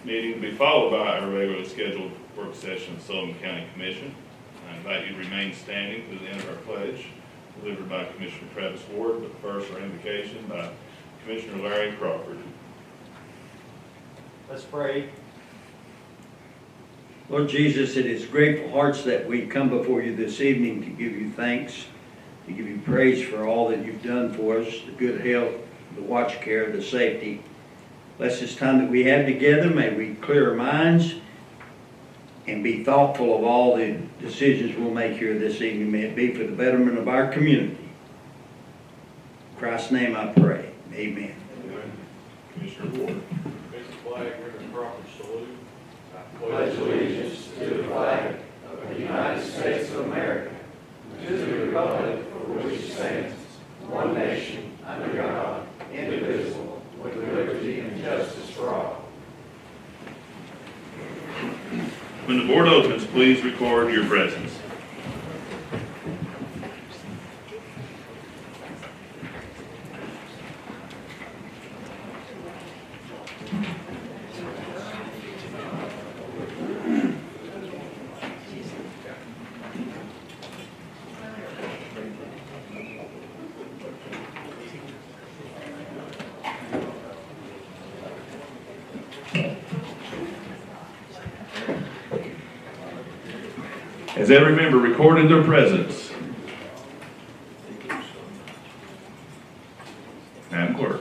meeting to be followed by our regularly scheduled work session of Sullivan County Commission. I invite you to remain standing to the end of our pledge, delivered by Commissioner Travis Ward, but first our invocation by Commissioner Larry Crawford. Let's pray. Lord Jesus, it is grateful hearts that we come before you this evening to give you thanks, to give you praise for all that you've done for us, the good health, the watch care, the safety. Bless this time that we have together. May we clear our minds and be thoughtful of all the decisions we'll make here this evening. May it be for the betterment of our community. In Christ's name I pray. Amen. Amen. Commissioner Ward. Raise the flag, give a proper salute. I pledge allegiance to the flag of the United States of America, to the republic for which it stands, one nation, under God, indivisible, with liberty and justice for all. When the board opens, please record your presence. Has every member recorded their presence? Madam Clerk.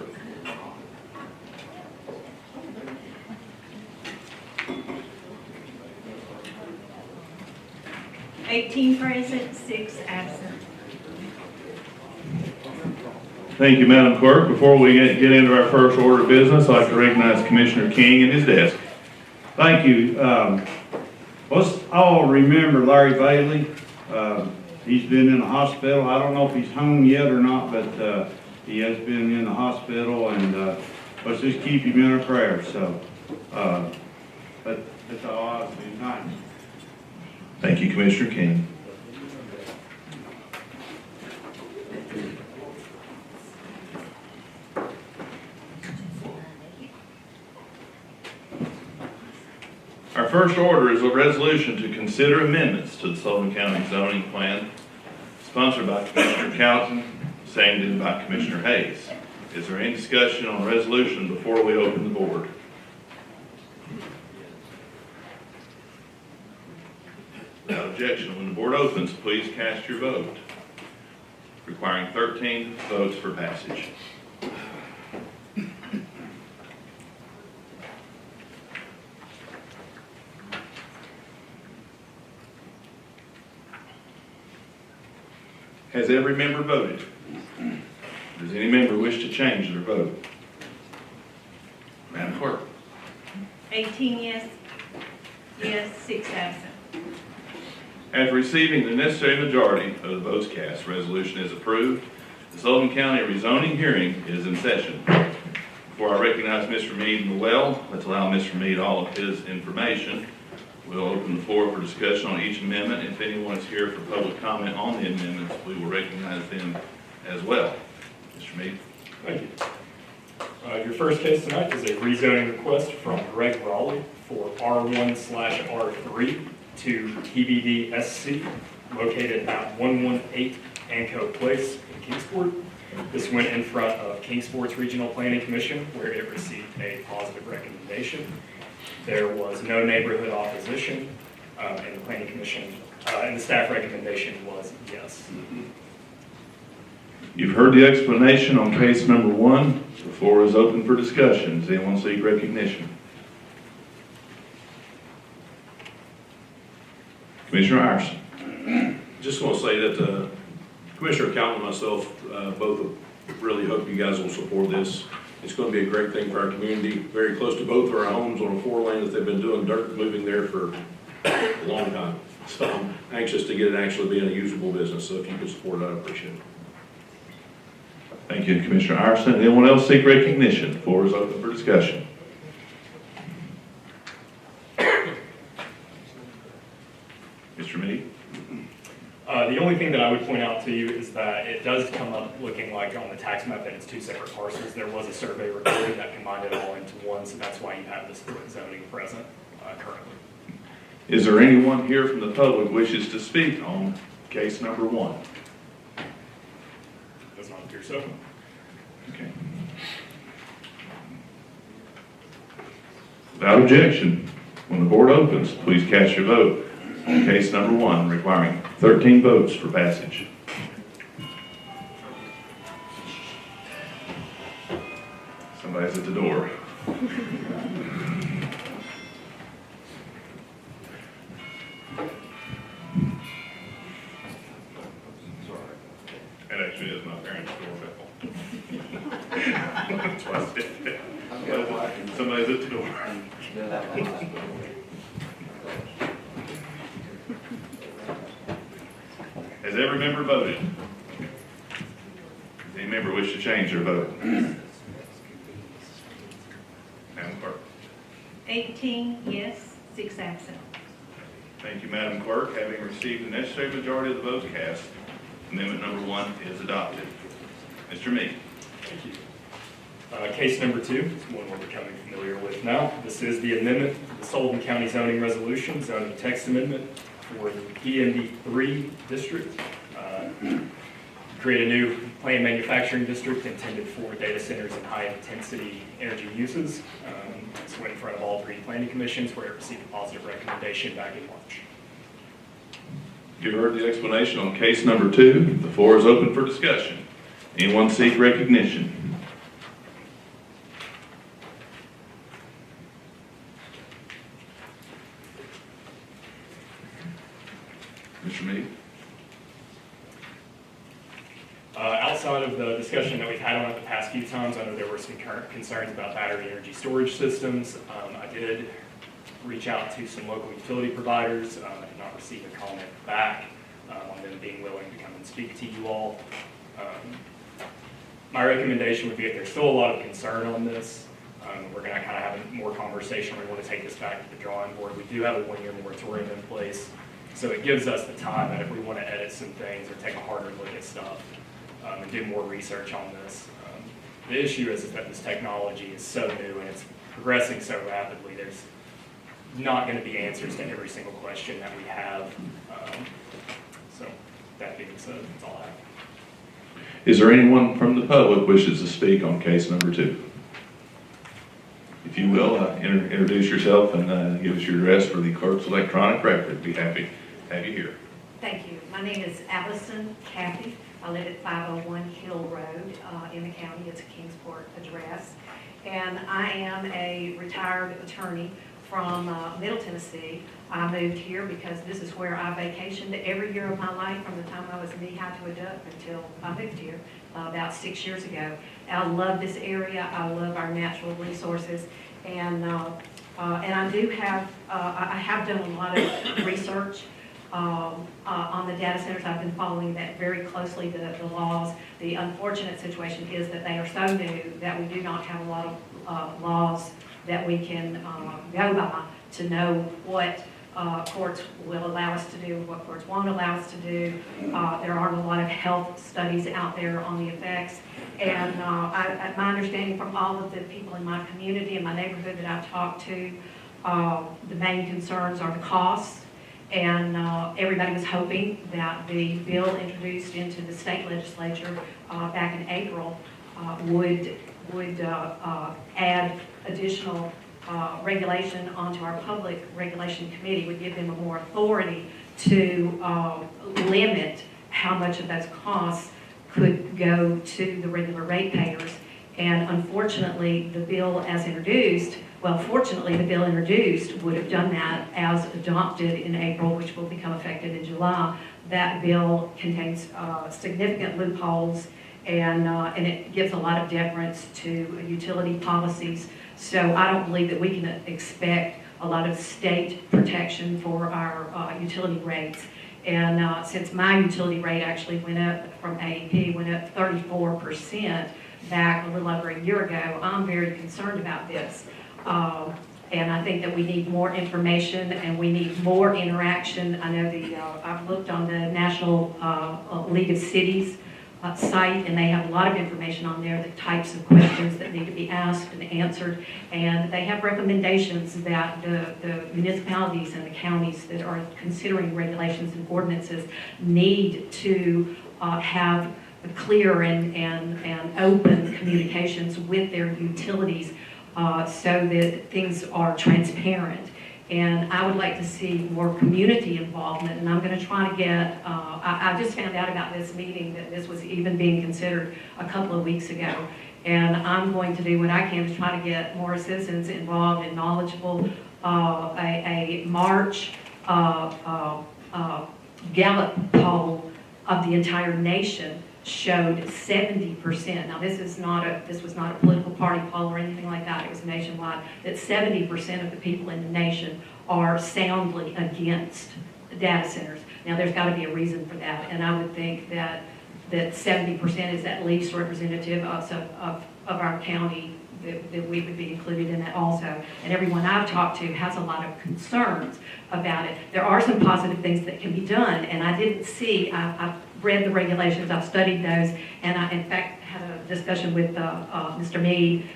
$18 present, 6 absent. Thank you, Madam Clerk. Before we get into our first order of business, I'd like to recognize Commissioner King and his desk. Thank you. Let's all remember Larry Bailey. He's been in the hospital. I don't know if he's home yet or not, but he has been in the hospital, and let's just keep him in our prayers. So that's all I have to do. Thanks. Thank you, Commissioner King. Our first order is a resolution to consider amendments to the Sullivan County zoning plan, sponsored by Commissioner Calton, seconded by Commissioner Hayes. Is there any discussion on the resolution before we open the board? Without objection, when the board opens, please cast your vote, requiring 13 votes for passage. Has every member voted? Does any member wish to change their vote? Madam Clerk. 18 yes, 6 absent. After receiving the necessary majority of the votes cast, resolution is approved. The Sullivan County rezoning hearing is in session. Before I recognize Mr. Meade in the well, let's allow Mr. Meade all of his information. We'll open the floor for discussion on each amendment. If anyone is here for public comment on the amendments, we will recognize them as well. Mr. Meade. Thank you. Your first case tonight is a rezoning request from Greg Raleigh for R1/R3 to TBD SC, located at 118 Anco Place in Kingsport. This went in front of Kingsport's Regional Planning Commission, where it received a positive recommendation. There was no neighborhood opposition, and the Planning Commission, and the staff recommendation was yes. You've heard the explanation on case number 1. The floor is open for discussion. Does anyone seek recognition? Commissioner Iverson. Just want to say that Commissioner Calton and myself both really hope you guys will support this. It's going to be a great thing for our community, very close to both of our homes on a 4-lane that they've been doing dirt moving there for a long time. So I'm anxious to get it actually being a usable business. So if you could support it, I'd appreciate it. Thank you, Commissioner Iverson. Anyone else seek recognition? The floor is open for discussion. No The only thing that I would point out to you is that it does come up looking like on the tax map that it's two separate parcels. There was a survey recorded that combined it all into one, so that's why you have this split zoning present currently. Is there anyone here from the public wishes to speak on case number 1? Does not appear so. Okay. Without objection, when the board opens, please cast your vote on case number 1, requiring 13 votes for passage. Somebody's at the door. That actually is my parents' doorbell. That's why I said that. Somebody's at the door. Has every member voted? Does any member wish to change their vote? Madam Clerk. 18 yes, 6 absent. Thank you, Madam Clerk. Having received the necessary majority of the votes cast, amendment number 1 is adopted. Mr. Meade. Thank you. Case number 2 is one we're becoming familiar with now. This is the amendment to the Sullivan County zoning resolution, zoning text amendment for the PMD3 district. Create a new planned manufacturing district intended for data centers and high-intensity energy uses. This went in front of all 3 planning commissions where it received a positive recommendation back in March. You heard the explanation on case number 2. The floor is open for discussion. Anyone seek recognition? Mr. Meade. Outside of the discussion that we've had on it the past few times, I know there were some current concerns about battery energy storage systems. I did reach out to some local utility providers. I did not receive a comment back on them being willing to come and speak to you all. My recommendation would be if there's still a lot of concern on this, we're going to kind of have more conversation. We want to take this back to the drawing board. We do have a 1-year moratorium in place, so it gives us the time that if we want to edit some things or take a harder look at stuff and do more research on this. The issue is that this technology is so new and it's progressing so rapidly. There's not going to be answers to every single question that we have. So that being said, that's all I have. Is there anyone from the public wishes to speak on case number 2? If you will, introduce yourself and give us your address for the clerk's electronic record. Be happy to have you here. Thank you. My name is Allison Cappy. I live at 501 Hill Road in the county. It's a Kingsport address. And I am a retired attorney from Middle Tennessee. I moved here because this is where I vacationed every year of my life from the time I was knee-high to a duck until I moved here about 6 years ago. I love this area. I love our natural resources. And I do have, I have done a lot of research on the data centers. I've been following that very closely, the laws. The unfortunate situation is that they are so new that we do not have a lot of laws that we can go by to know what courts will allow us to do, what courts won't allow us to do. There aren't a lot of health studies out there on the effects. And my understanding from all of the people in my community and my neighborhood that I've talked to, the main concerns are the costs. And everybody was hoping that the bill introduced into the state legislature back in April would add additional regulation onto our public regulation committee, would give them a more authority to limit how much of those costs could go to the regular ratepayers. And unfortunately, the bill as introduced, well, fortunately, the bill introduced would have done that as adopted in April, which will become effective in July. That bill contains significant loopholes, and it gives a lot of deference to utility policies. So I don't believe that we can expect a lot of state protection for our utility rates. And since my utility rate actually went up from AEP, went up 34% back a little over a year ago, I'm very concerned about this. And I think that we need more information and we need more interaction. I know I've looked on the National League of Cities site, and they have a lot of information on there, the types of questions that need to be asked and answered. And they have recommendations that the municipalities and the counties that are considering regulations and ordinances need to have clear and open communications with their utilities so that things are transparent. And I would like to see more community involvement, and I'm going to try to get, I just found out about this meeting, that this was even being considered a couple of weeks ago. And I'm going to do what I can to try to get more citizens involved and knowledgeable. A March Gallup poll of the entire nation showed 70%. Now this was not a political party poll or anything like that. It was nationwide. That 70% of the people in the nation are soundly against data centers. Now there's got to be a reason for that, and I would think that 70% is at least representative of our county. That we would be included in that also. And everyone I've talked to has a lot of concerns about it. There are some positive things that can be done, and I didn't see, I've read the regulations, I've studied those, and I, in fact, had a discussion with Mr. Meade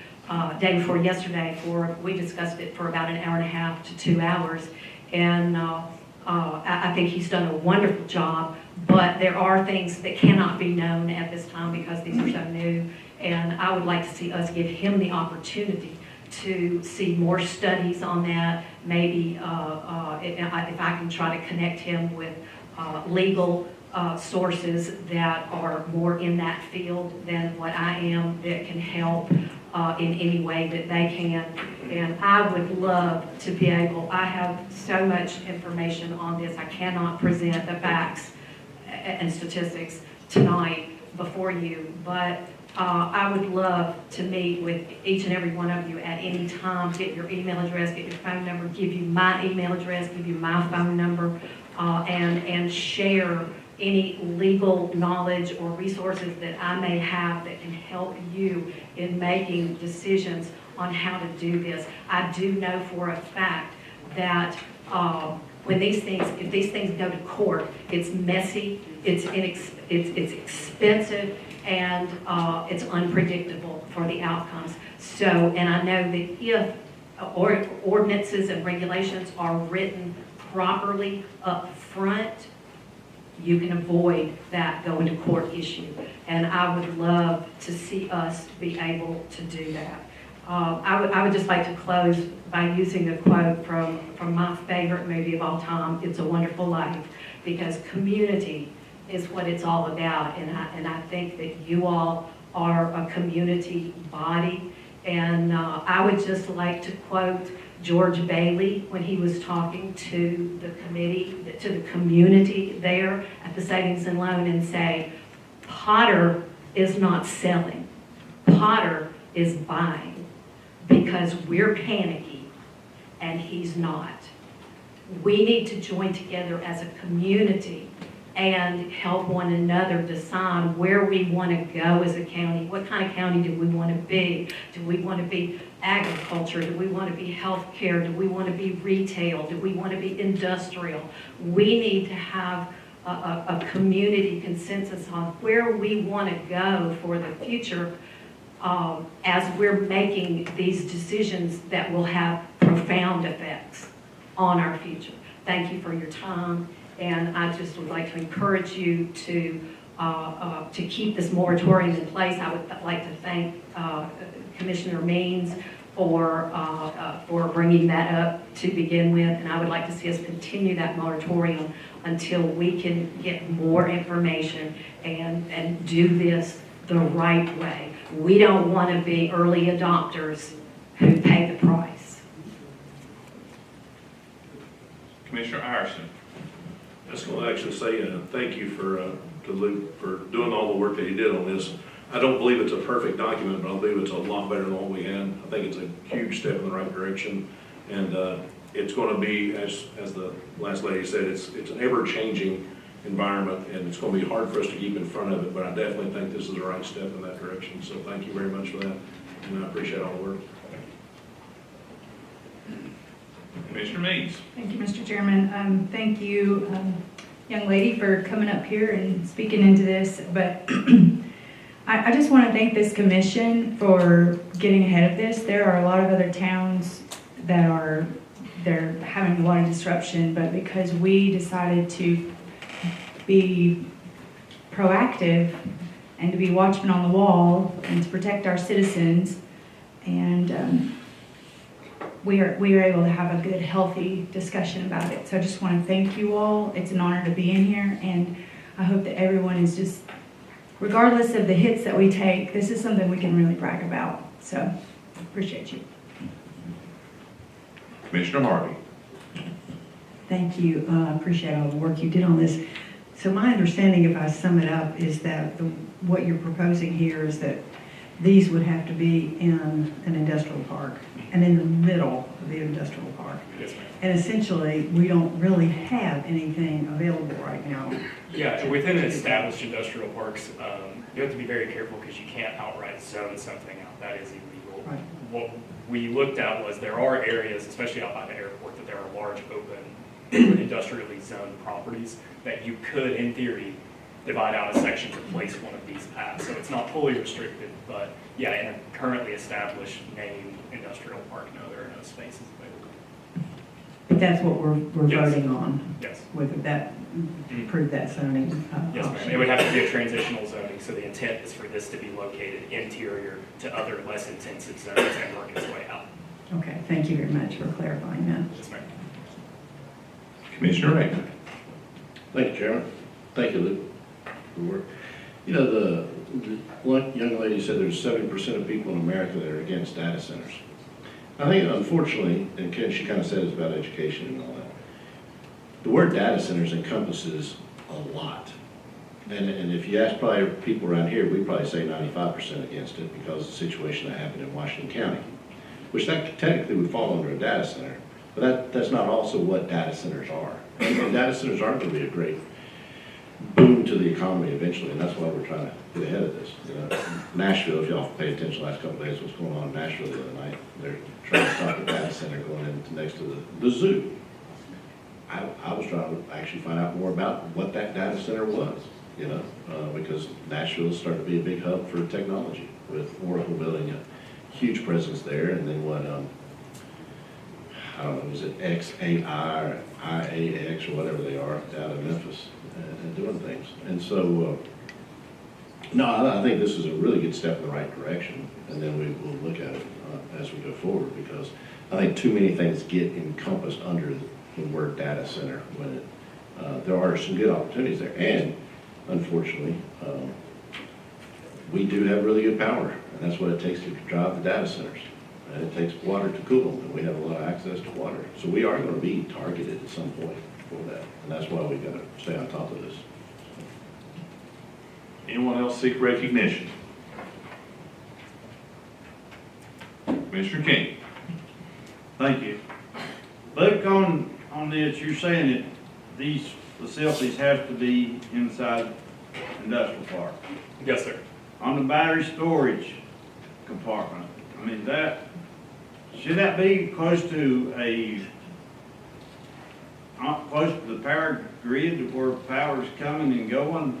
day before yesterday. We discussed it for about an hour and a half to 2 hours, and I think he's done a wonderful job, but there are things that cannot be known at this time because these are so new. And I would like to see us give him the opportunity to see more studies on that. Maybe if I can try to connect him with legal sources that are more in that field than what I am, that can help in any way that they can. And I would love to be able, I have so much information on this. I cannot present the facts and statistics tonight before you, but I would love to meet with each and every one of you at any time, get your email address, get your phone number, give you my email address, give you my phone number, and share any legal knowledge or resources that I may have that can help you in making decisions on how to do this. I do know for a fact that when if these things go to court, it's messy, it's expensive, and it's unpredictable for the outcomes. So, and I know that if ordinances and regulations are written properly up front, you can avoid that going to court issue. And I would love to see us be able to do that. I would just like to close by using a quote from my favorite movie of all time, It's a Wonderful Life, because community is what it's all about, and I think that you all are a community body. And I would just like to quote George Bailey when he was talking to the committee, to the community there at the Savings and Loan, and say, Potter is not selling, Potter is buying, because we're panicky and he's not. We need to join together as a community and help one another decide where we want to go as a county. What kind of county do we want to be? Do we want to be agriculture? Do we want to be healthcare? Do we want to be retail? Do we want to be industrial? We need to have a community consensus on where we want to go for the future as we're making these decisions that will have profound effects on our future. Thank you for your time. And I just would like to encourage you to keep this moratorium in place. I would like to thank Commissioner Means for bringing that up to begin with, and I would like to see us continue that moratorium until we can get more information and do this the right way. We don't want to be early adopters who pay the price. Commissioner Iverson. I was going to actually say thank you to Luke for doing all the work that he did on this. I don't believe it's a perfect document, but I believe it's a lot better than what we had. I think it's a huge step in the right direction, and it's going to be, as the last lady said, it's an ever-changing environment, and it's going to be hard for us to keep in front of it, but I definitely think this is the right step in that direction. So thank you very much for that, and I appreciate all the work. Commissioner Meads. Thank you, Mr. Chairman. Thank you, young lady, for coming up here and speaking into this. But I just want to thank this commission for getting ahead of this. There are a lot of other towns that they're having a lot of disruption, but because we decided to be proactive and to be watchmen on the wall and to protect our citizens, and we are able to have a good, healthy discussion about it. So I just want to thank you all. It's an honor to be in here, and I hope that everyone is just, regardless of the hits that we take, this is something we can really brag about. So appreciate you. Commissioner Harvey. Thank you. I appreciate all the work you did on this. So my understanding, if I sum it up, is that what you're proposing here is that these would have to be in an industrial park and in the middle of the industrial park. Yes, ma'am. And essentially, we don't really have anything available right now. Yeah, within established industrial parks, you have to be very careful because you can't outright zone something out. That is illegal. Right. What we looked at was there are areas, especially out by the airport, that there are large open industrially zoned properties that you could, in theory, divide out a section to place one of these at. So it's not fully restricted, but yeah, in a currently established named industrial park, no, there are no spaces available. But that's what we're Yes. voting on, Yes. with that, approve that zoning Yes, ma'am. option. It would have to be a transitional zoning, so the intent is for this to be located interior to other less intensive zones and work its way out. Okay, thank you very much for clarifying that. Yes, ma'am. Commissioner Raymond. Thank you, Chairman. Thank you, Luke. Good work. You know, the one young lady said there's 70% of people in America that are against data centers. I think, unfortunately, and she kind of said it's about education and all that, the word data centers encompasses a lot. And if you ask probably people around here, we'd probably say 95% against it because of the situation that happened in Washington County, which that technically would fall under a data center. But that's not also what data centers are. And data centers are going to be a great boom to the economy eventually, and that's why we're trying to get ahead of this. You know, Nashville, if y'all paid attention the last couple of days, what's going on in Nashville the other night, they're trying to stop a data center going into next to the zoo. I was trying to actually find out more about what that data center was, you know, because Nashville is starting to be a big hub for technology, with Oracle building a huge presence there, and then what, I don't know, is it XAI or IAX or whatever they are out of Memphis and doing things. And so, no, I think this is a really good step in the right direction, and then we will look at it as we go forward, because I think too many things get encompassed under the word data center when there are some good opportunities there. And unfortunately, we do have really good power, and that's what it takes to drive the data centers. And it takes water to cool them, and we have a lot of access to water. So we are going to be targeted at some point for that, and that's why we've got to stay on top of this. Anyone else seek recognition? Commissioner King. Thank you. Luke, on this, you're saying that these facilities have to be inside industrial park. Yes, sir. On the battery storage compartment, I mean, should that be close to close to the power grid where power's coming and going,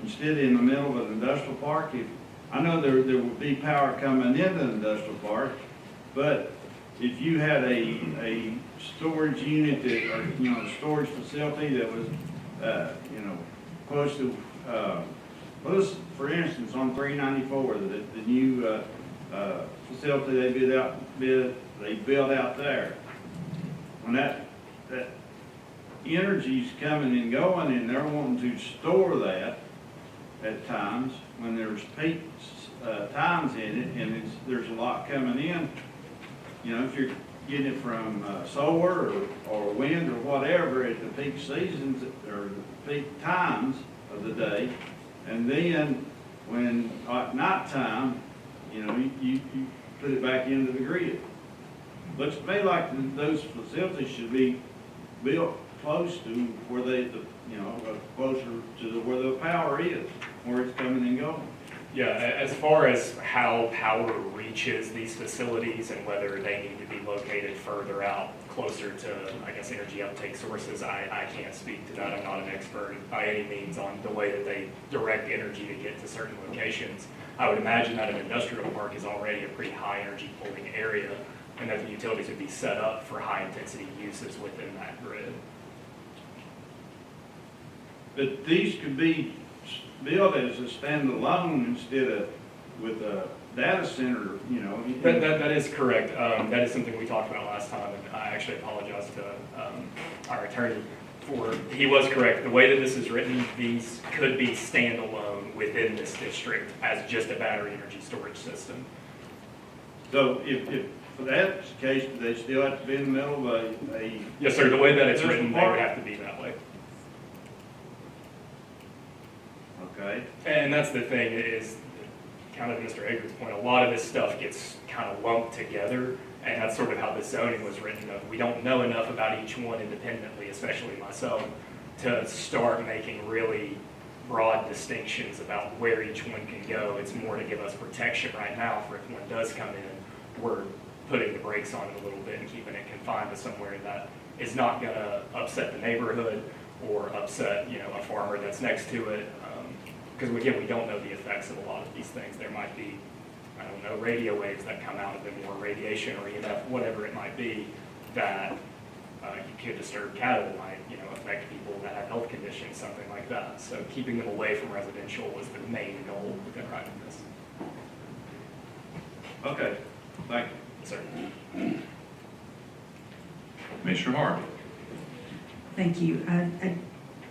instead of in the middle of an industrial park? I know there would be power coming into the industrial park, but if you had a storage unit that, or, you know, a storage facility that was, you know, close to, well, this, for instance, on 394, the new facility they built out there, when that energy's coming and going, and they're wanting to store that at times when there's peak times in it, and there's a lot coming in. You know, if you're getting it from solar or wind or whatever at the peak seasons or the peak times of the day, and then when at nighttime, you know, you put it back into the grid. Looks to me like those facilities should be built close to where you know, closer to where the power is, where it's coming and going. Yeah, as far as how power reaches these facilities and whether they need to be located further out, closer to, I guess, energy uptake sources, I can't speak to that. I'm not an expert by any means on the way that they direct energy to get to certain locations. I would imagine that an industrial park is already a pretty high energy pulling area, and that the utilities would be set up for high intensity uses within that grid. But these could be built as a standalone instead of with a data center, you know. That is correct. That is something we talked about last time, and I actually apologize to our attorney for, he was correct. The way that this is written, these could be standalone within this district as just a battery energy storage system. So if that's the case, do they still have to be in the middle of a Yes, sir. The way that it's There's written, the they part. would have to be that way. okay? And that's the thing is, kind of Mr. Eggers' point, a lot of this stuff gets kind of lumped together, and that's sort of how the zoning was written. We don't know enough about each one independently, especially myself, to start making really broad distinctions about where each one can go. It's more to give us protection right now for if one does come in, we're putting the brakes on it a little bit and keeping it confined to somewhere that is not going to upset the neighborhood or upset, you know, a farmer that's next to it. Because again, we don't know the effects of a lot of these things. There might be, I don't know, radio waves that come out of them, or radiation, or EMF, whatever it might be, that you could disturb cattle, might, you know, affect people that have health conditions, something like that. So keeping them away from residential was the main goal within writing this. Okay, thank you. Yes, sir. Commissioner Harvey. Thank you.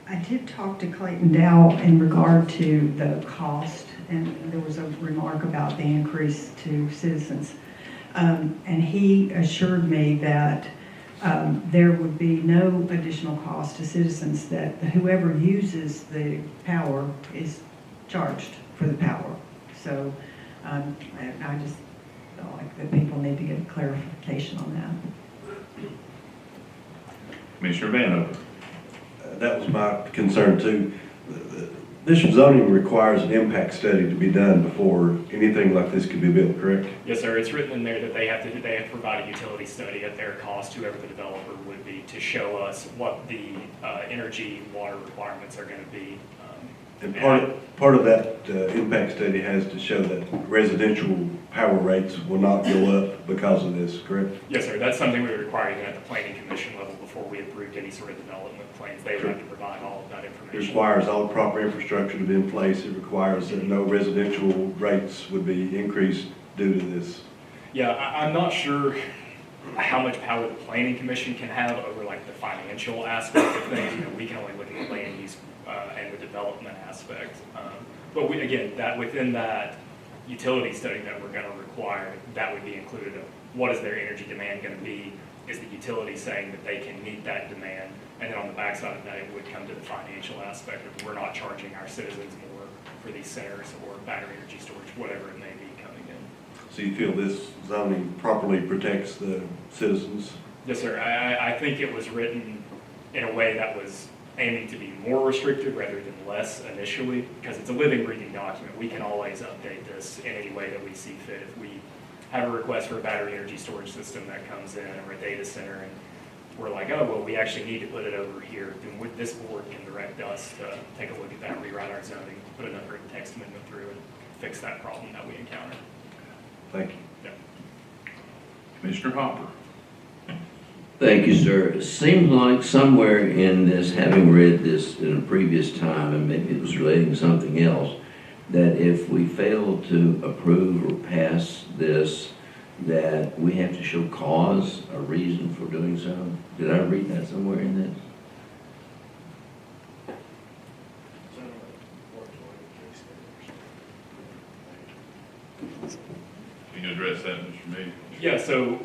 I did talk to Clayton Dow in regard to the cost, and there was a remark about the increase to citizens. And he assured me that there would be no additional cost to citizens, that whoever uses the power is charged for the power. So I just feel like that people need to get clarification on that. Commissioner Vanover. That was my concern too. This zoning requires an impact study to be done before anything like this could be built, correct? Yes, sir. It's written in there that they have to provide a utility study at their cost, whoever the developer would be, to show us what the energy water requirements are going to be. And part of that impact study has to show that residential power rates will not go up because of this, correct? Yes, sir. That's something we would require even at the planning commission level before we approved any sort of development plans. They would have to provide all of that It information. requires all the proper infrastructure to be in place. It requires that no residential rates would be increased due to this. Yeah, I'm not sure how much power the planning commission can have over like the financial aspect of things. You know, we can only look at the land use and the development aspect. But again, that within that utility study that we're going to require, that would be included of what is their energy demand going to be? Is the utility saying that they can meet that demand? And then on the backside of that, it would come to the financial aspect of we're not charging our citizens more for these centers or battery energy storage, whatever it may be coming in. So you feel this zoning properly protects the citizens? Yes, sir. I think it was written in a way that was aiming to be more restrictive rather than less initially, because it's a living, breathing document. We can always update this in any way that we see fit. If we have a request for a battery energy storage system that comes in, or a data center, and we're like, oh, well, we actually need to put it over here, then this board can direct us to take a look at that, rewrite our zoning, put another text amendment through, and fix that problem that we encounter. Thank you. Yeah. Commissioner Hopper. Thank you, sir. It seems like somewhere in this, having read this in a previous time, and maybe it was relating to something else, that if we fail to approve or pass this, that we have to show cause, a reason for doing so. Did I read that somewhere in this? Can you address that, Mr. Meade? Yeah, so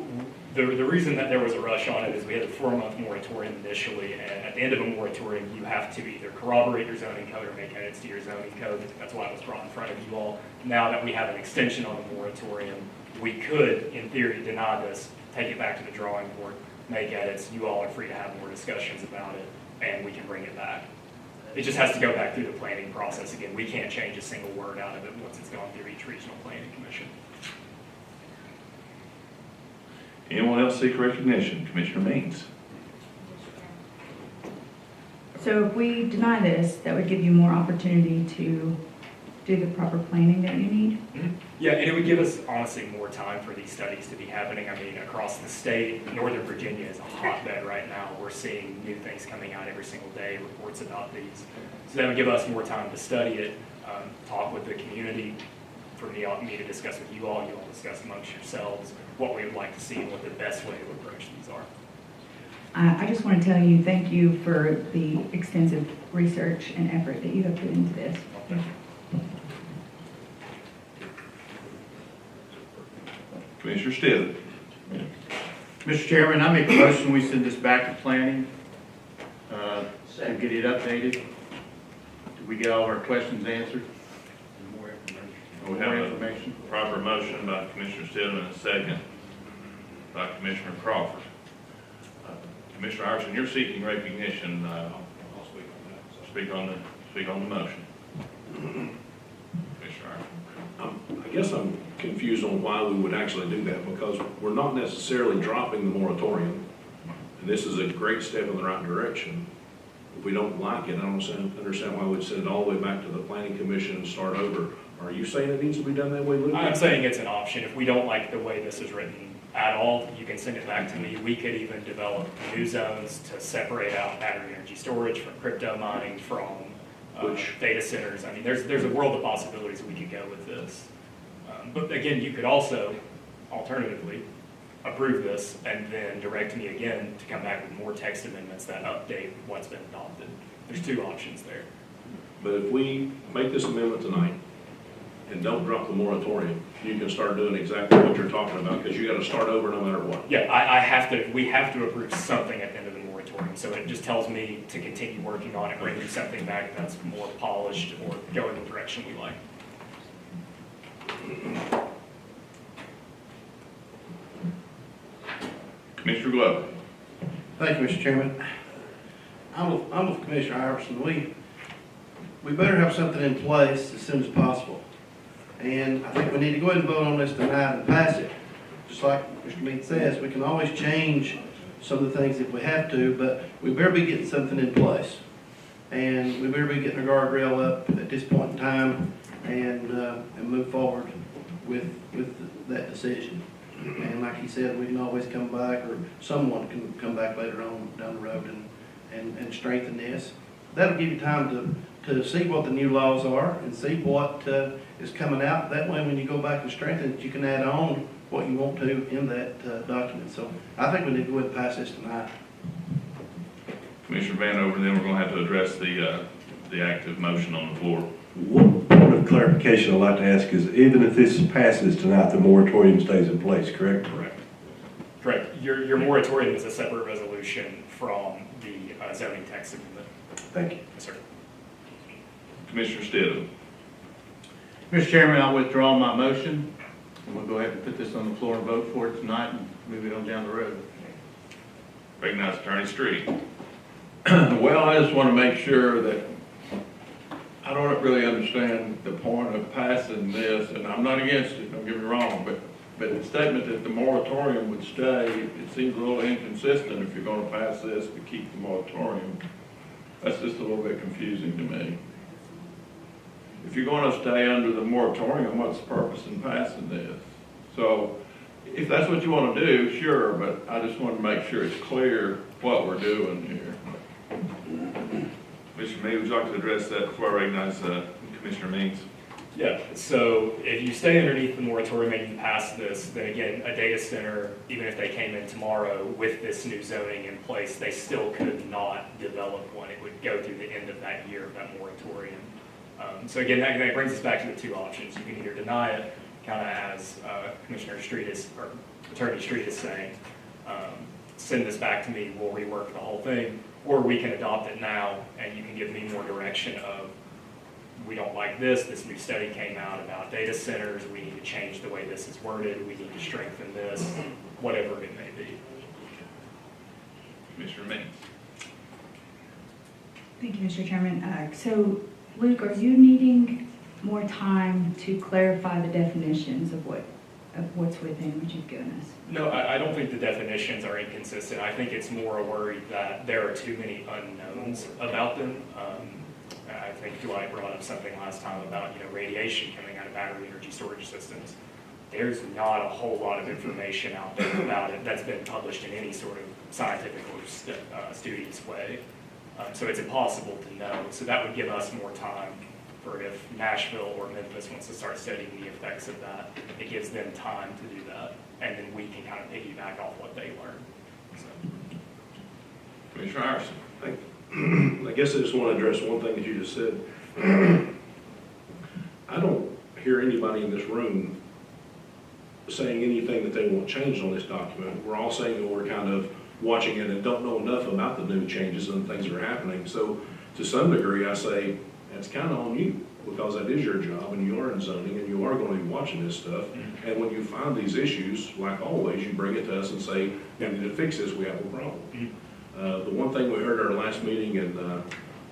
the reason that there was a rush on it is we had a 4-month moratorium initially, and at the end of a moratorium, you have to either corroborate your zoning code or make edits to your zoning code. That's why it was brought in front of you all. Now that we have an extension on the moratorium, we could, in theory, deny this, take it back to the drawing board, make edits. You all are free to have more discussions about it, and we can bring it back. It just has to go back through the planning process again. We can't change a single word out of it once it's gone through each regional planning commission. Anyone else seek recognition? Commissioner Means. So if we deny this, that would give you more opportunity to do the proper planning that you need? Yeah, and it would give us honestly more time for these studies to be happening. I mean, across the state, Northern Virginia is a hotbed right now. We're seeing new things coming out every single day, reports about these. So that would give us more time to study it, talk with the community, for me to discuss with you all discuss amongst yourselves what we would like to see and what the best way to approach these are. I just want to tell you, thank you for the extensive research and effort that you have put into this. Commissioner Stitt. Mr. Chairman, I make a motion, we send this back to planning to get it updated. Did we get all of our questions answered? More information. We have a proper motion by Commissioner Stitt and a second by Commissioner Crawford. Commissioner Iverson, you're seeking recognition. I'll speak on that. Speak on the motion. Commissioner Iverson. I guess I'm confused on why we would actually do that, because we're not necessarily dropping the moratorium. And this is a great step in the right direction. If we don't like it, I don't understand why we'd send it all the way back to the planning commission and start over. Are you saying it needs to be done that way, Luke? I'm saying it's an option. If we don't like the way this is written at all, you can send it back to me. We could even develop new zones to separate out battery energy storage from crypto mining, from data centers. I mean, there's a world of possibilities we could go with this. But again, you could also, alternatively, approve this and then direct me again to come back with more text amendments that update what's been adopted. There's two options there. But if we make this amendment tonight and don't drop the moratorium, you can start doing exactly what you're talking about, because you got to start over no matter what. Yeah, we have to approve something at the end of the moratorium. So it just tells me to continue working on it, bring you something back that's more polished or go in the direction we like. Commissioner Glover. Thank you, Mr. Chairman. I'm with Commissioner Iverson. We better have something in place as soon as possible. And I think we need to go ahead and vote on this tonight and pass it. Just like Mr. Meade says, we can always change some of the things if we have to, but we better be getting something in place. And we better be getting our guardrail up at this point in time and move forward with that decision. And like he said, we can always come back, or someone can come back later on down the road and strengthen this. That'll give you time to see what the new laws are and see what is coming out. That way, when you go back and strengthen it, you can add on what you want to in that document. So I think we need to go ahead and pass this tonight. Commissioner Vanover, then we're going to have to address the active motion on the floor. One point of clarification I'd like to ask is, even if this passes tonight, the moratorium stays in place, correct? Correct. Your moratorium is a separate resolution from the zoning text amendment. Thank you. Yes, sir. Commissioner Stitt. Mr. Chairman, I'll withdraw my motion, and we'll go ahead and put this on the floor and vote for it tonight and move it on down the road. Recognize Attorney Street. Well, I just want to make sure that I don't really understand the point of passing this, and I'm not against it, don't get me wrong, but the statement that the moratorium would stay, it seems a little inconsistent if you're going to pass this to keep the moratorium. That's just a little bit confusing to me. If you're going to stay under the moratorium, what's the purpose in passing this? So if that's what you want to do, sure, but I just want to make sure it's clear what we're doing here. Mr. Meade, would you like to address that before I recognize Commissioner Means? Yeah, so if you stay underneath the moratorium and you pass this, then again, a data center, even if they came in tomorrow with this new zoning in place, they still could not develop one. It would go through the end of that year of that moratorium. So again, that brings us back to the two options. You can either deny it, kind of as Commissioner Street or Attorney Street is saying, send this back to me, we'll rework the whole thing, or we can adopt it now and you can give me more direction of, we don't like this new study came out about data centers, we need to change the way this is worded, we need to strengthen this, whatever it may be. Commissioner Means. Thank you, Mr. Chairman. So, Luke, are you needing more time to clarify the definitions of what's within what you've given us? No, I don't think the definitions are inconsistent. I think it's more a worry that there are too many unknowns about them. I think Dwight brought up something last time about, radiation coming out of battery energy storage systems. There's not a whole lot of information out there about it that's been published in any sort of scientific or studious way. So it's impossible to know. So that would give us more time for if Nashville or Memphis wants to start studying the effects of that. It gives them time to do that, and then we can kind of piggyback off what they learn. So. Commissioner Harrison. I guess I just want to address one thing that you just said. I don't hear anybody in this room saying anything that they want changed on this document. We're all saying that we're kind of watching it and don't know enough about the new changes and things that are happening. So to some degree, I say, that's kind of on you, because that is your job, and you are in zoning, and you are going to be watching this stuff. And when you find these issues, like always, you bring it to us and say, we need to fix this, we have a problem. The one thing we heard at our last meeting in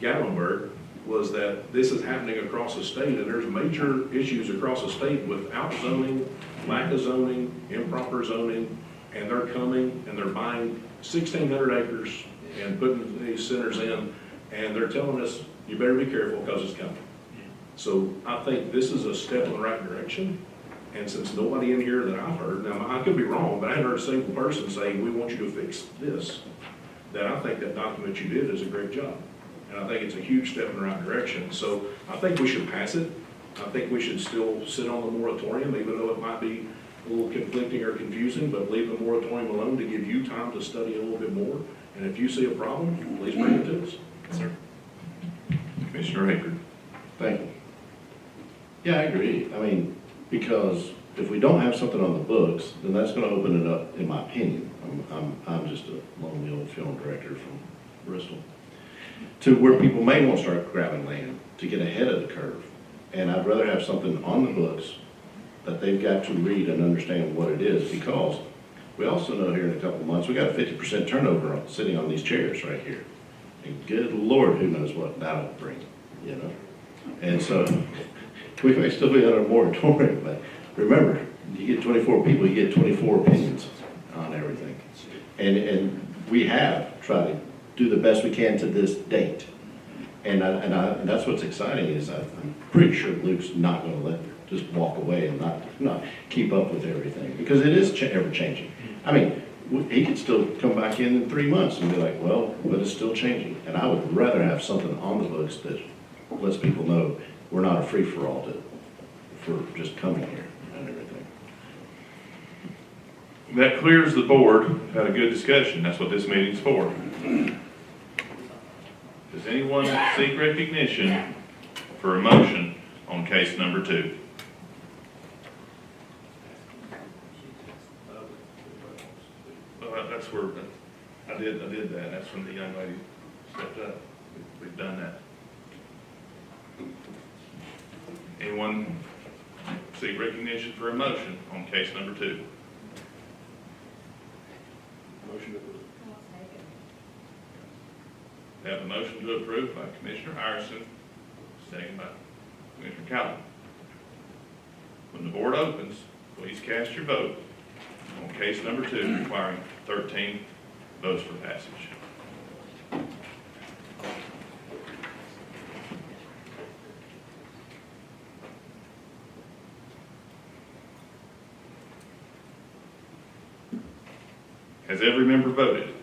Gatlinburg was that this is happening across the state, and there's major issues across the state with outzoning, lack of zoning, improper zoning, and they're coming and they're buying 1,600 acres and putting these centers in, and they're telling us, you better be careful because it's coming. So I think this is a step in the right direction, and since nobody in here that I've heard, now I could be wrong, but I haven't heard a single person say, we want you to fix this, that I think that document you did is a great job. And I think it's a huge step in the right direction. So I think we should pass it. I think we should still sit on the moratorium, even though it might be a little conflicting or confusing, but leave the moratorium alone to give you time to study a little bit more. And if you see a problem, please bring it to us. Yes, sir. Commissioner Hager. Thank you. Yeah, I agree. I mean, because if we don't have something on the books, then that's going to open it up, in my opinion. I'm just a lonely old film director from Bristol, to where people may want to start grabbing land to get ahead of the curve. And I'd rather have something on the books that they've got to read and understand what it is, because we also know here in a couple of months, we got a 50% turnover sitting on these chairs right here. And good Lord, who knows what that'll bring, And so we may still be under a moratorium, but remember, you get 24 people, you get 24 opinions on everything. And we have tried to do the best we can to this date. And that's what's exciting, is I'm pretty sure Luke's not going to let just walk away and not keep up with everything, because it is ever changing. I mean, he could still come back in 3 months and be like, well, but it's still changing. And I would rather have something on the books that lets people know we're not a free-for-all for just coming here and everything. That clears the board. We've had a good discussion. That's what this meeting's for. Does anyone seek recognition for a motion on case number 2? Well, that's where I did that. That's when the young lady stepped up. We've done that. Anyone seek recognition for a motion on case number 2? Motion to approve. We have a motion to approve by Commissioner Harrison, second by Commissioner Calvin. When the board opens, please cast your vote on case number 2, requiring 13 votes for passage. Has every member voted?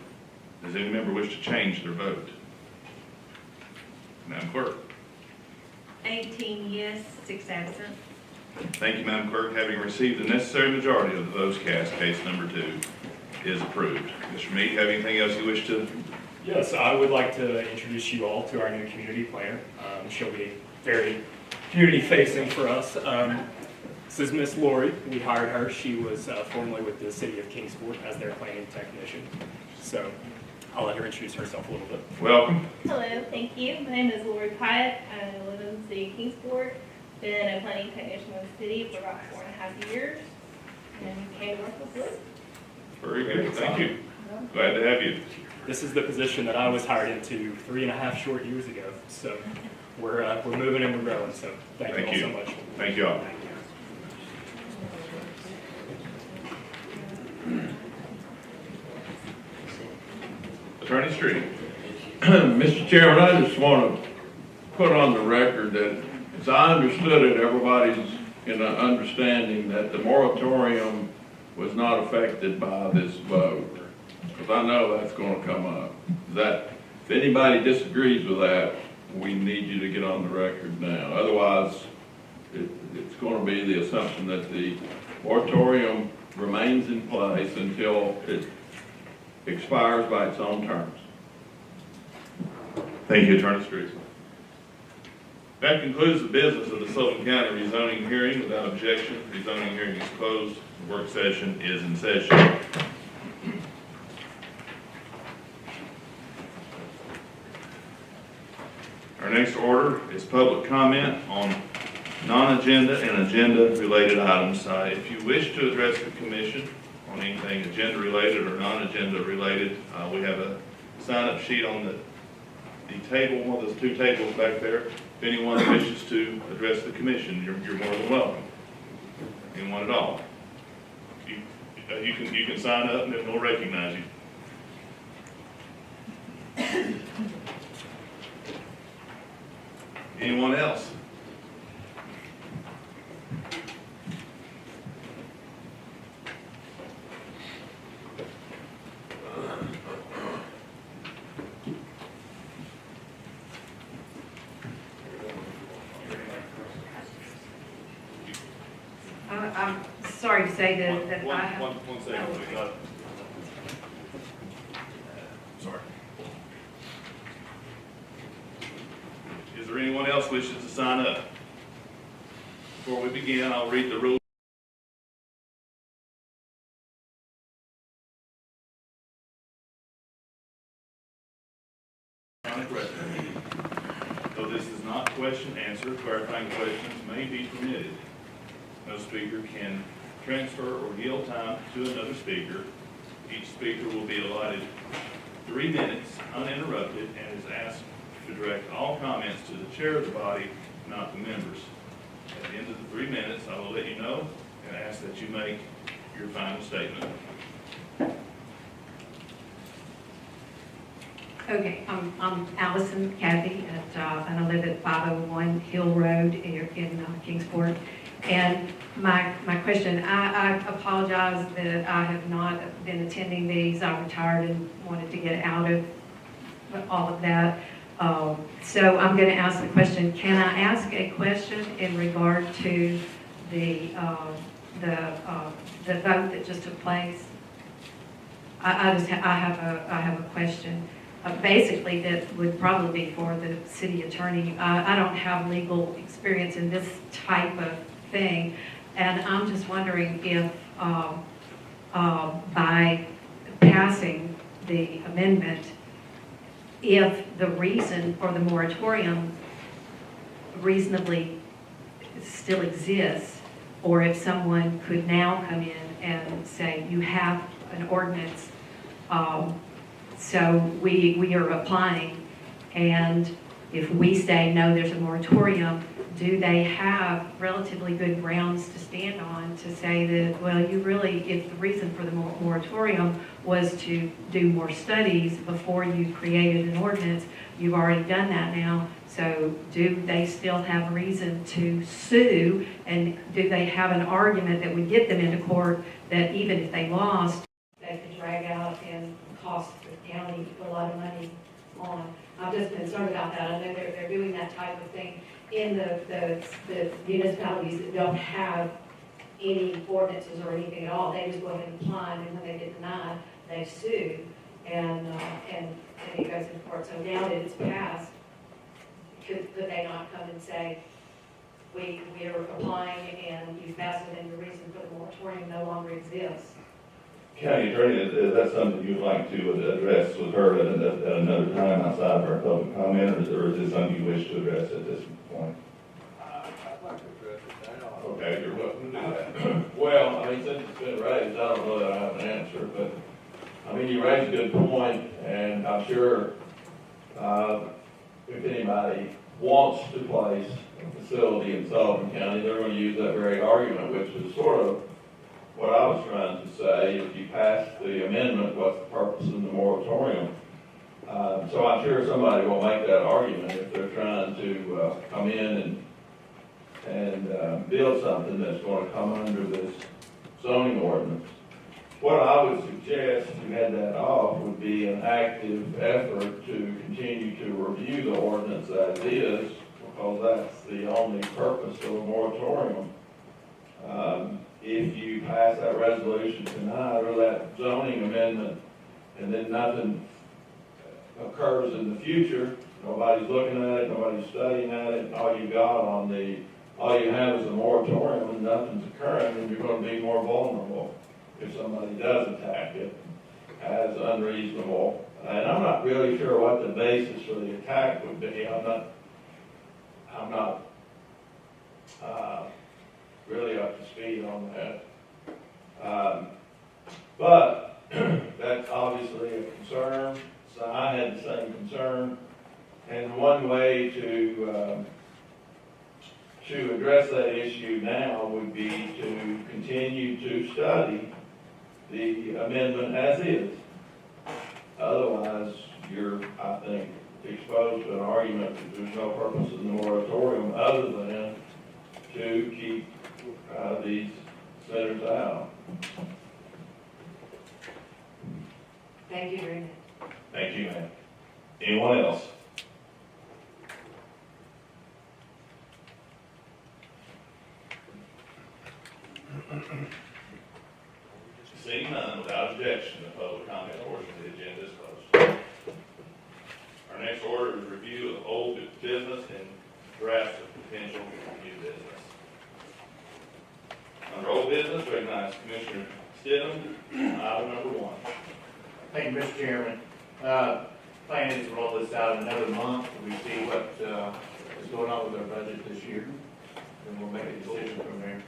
Does any member wish to change their vote? Madam Clerk. 18 yes, 6 absent. Thank you, Madam Clerk. Having received the necessary majority of the votes cast, case number 2 is approved. Mr. Meade, have anything else you wish to? Yes, I would like to introduce you all to our new community planner. She'll be very community-facing for us. This is Miss Lori. We hired her. She was formerly with the City of Kingsport as their planning technician. So I'll let her introduce herself a little bit. Welcome. Hello, thank you. My name is Lori Pyatt. I live in the City of Kingsport. Been a planning technician in the city for about 4.5 years, and came to work with Luke. Very good. Thank you. Glad to have you. This is the position that I was hired into 3.5 short years ago. So we're moving and we're growing. So thank you all so much. Thank you all. Attorney Street. Mr. Chairman, I just want to put on the record that, as I understood it, everybody's in an understanding that the moratorium was not affected by this vote. Because I know that's going to come up. That, if anybody disagrees with that, we need you to get on the record now. Otherwise, it's going to be the assumption that the moratorium remains in place until it expires by its own terms. Thank you, Attorney Street. That concludes the business of the Sullivan County rezoning hearing. Without objection, the rezoning hearing is closed. The work session is in session. Our next order is public comment on non-agenda and agenda-related items. If you wish to address the commission on anything agenda-related or non-agenda-related, we have a sign-up sheet on the table, one of those two tables back there. If anyone wishes to address the commission, you're more than welcome. Anyone at all. You can sign up and then we'll recognize you. Anyone else? I'm sorry to say that I have... One second, please. Sorry. Is there anyone else wishes to sign up? Before we begin, I'll read the rules. Though this is not question answer, clarifying questions may be permitted. No speaker can transfer or yield time to another speaker. Each speaker will be allotted 3 minutes uninterrupted and is asked to direct all comments to the chair of the body, not the members. At the end of the 3 minutes, I will let you know and ask that you make your final statement. Okay, I'm Allison Kathy, and I live at 501 Hill Road here in Kingsport. And my question, I apologize that I have not been attending these. I retired and wanted to get out of all of that. So I'm going to ask the question, can I ask a question in regard to the vote that just took place? I have a question. Basically, that would probably be for the city attorney. I don't have legal experience in this type of thing, and I'm just wondering if by passing the amendment, if the reason for the moratorium reasonably still exists, or if someone could now come in and say, you have an ordinance, so we are applying, and if we say, no, there's a moratorium, do they have relatively good grounds to stand on to say that, well, you really, if the reason for the moratorium was to do more studies before you created an ordinance, you've already done that now, so do they still have reason to sue, and do they have an argument that would get them into court that even if they lost, they could drag out and cost the county a lot of money on? I'm just concerned about that. I know they're doing that type of thing in the municipalities that don't have any ordinances or anything at all. They just go ahead and apply, and when they get denied, they sue, and it goes in court. So now that it's passed, could they not come and say, we are applying and you've passed it, and the reason for the moratorium no longer exists? County Attorney, is that something you'd like to address with her at another time outside of our public comment, or is this something you wish to address at this point? I'd like to address it now. Okay, you're welcome to do that. Well, I mean, since it's been raised, I don't know that I have an answer, but I mean, you raise a good point, and I'm sure, if anybody wants to place a facility in Sullivan County, they're gonna use that very argument, which is sort of what I was trying to say. If you pass the amendment, what's the purpose of the moratorium? So I'm sure somebody will make that argument if they're trying to come in and build something that's going to come under this zoning ordinance. What I would suggest to head that off would be an active effort to continue to review the ordinance as is, because that's the only purpose of a moratorium. If you pass that resolution tonight or that zoning amendment, and then nothing occurs in the future, nobody's looking at it, nobody's studying at it, all you have is a moratorium and nothing's occurring, and you're going to be more vulnerable if somebody does attack it as unreasonable. And I'm not really sure what the basis for the attack would be. I'm not really up to speed on that. But that's obviously a concern. So I had the same concern. And one way to address that issue now would be to continue to study the amendment as is. Otherwise, you're, I think, exposed to an argument that there's no purpose in the moratorium other than to keep these centers out. Thank you very much. Thank you, ma'am. Anyone else? Seeing none, without objection, the public comment portion of the agenda is closed. Our next order is review of old business and drafts of potential new business. Under old business, recognize Commissioner Stidham, item number 1. Thank you, Mr. Chairman. Plan is to roll this out in another month. We see what is going on with our budget this year, and we'll make a decision from there.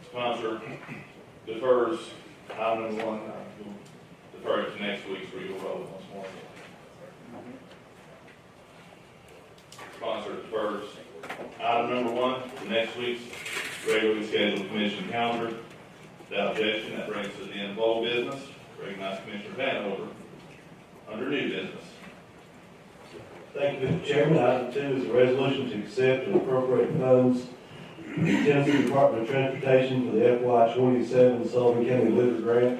Sponsor defers item number 1. We'll defer it to next week's where you'll roll it once more. Sponsor defers item number 1 to next week's regularly scheduled commission calendar. Without objection, that brings us to the end of old business. Recognize Commissioner Vanover under new business. Thank you, Mr. Chairman. Item 2 is a resolution to accept and appropriate funds from the Tennessee Department of Transportation for the FY27 Sullivan County Litter Grant.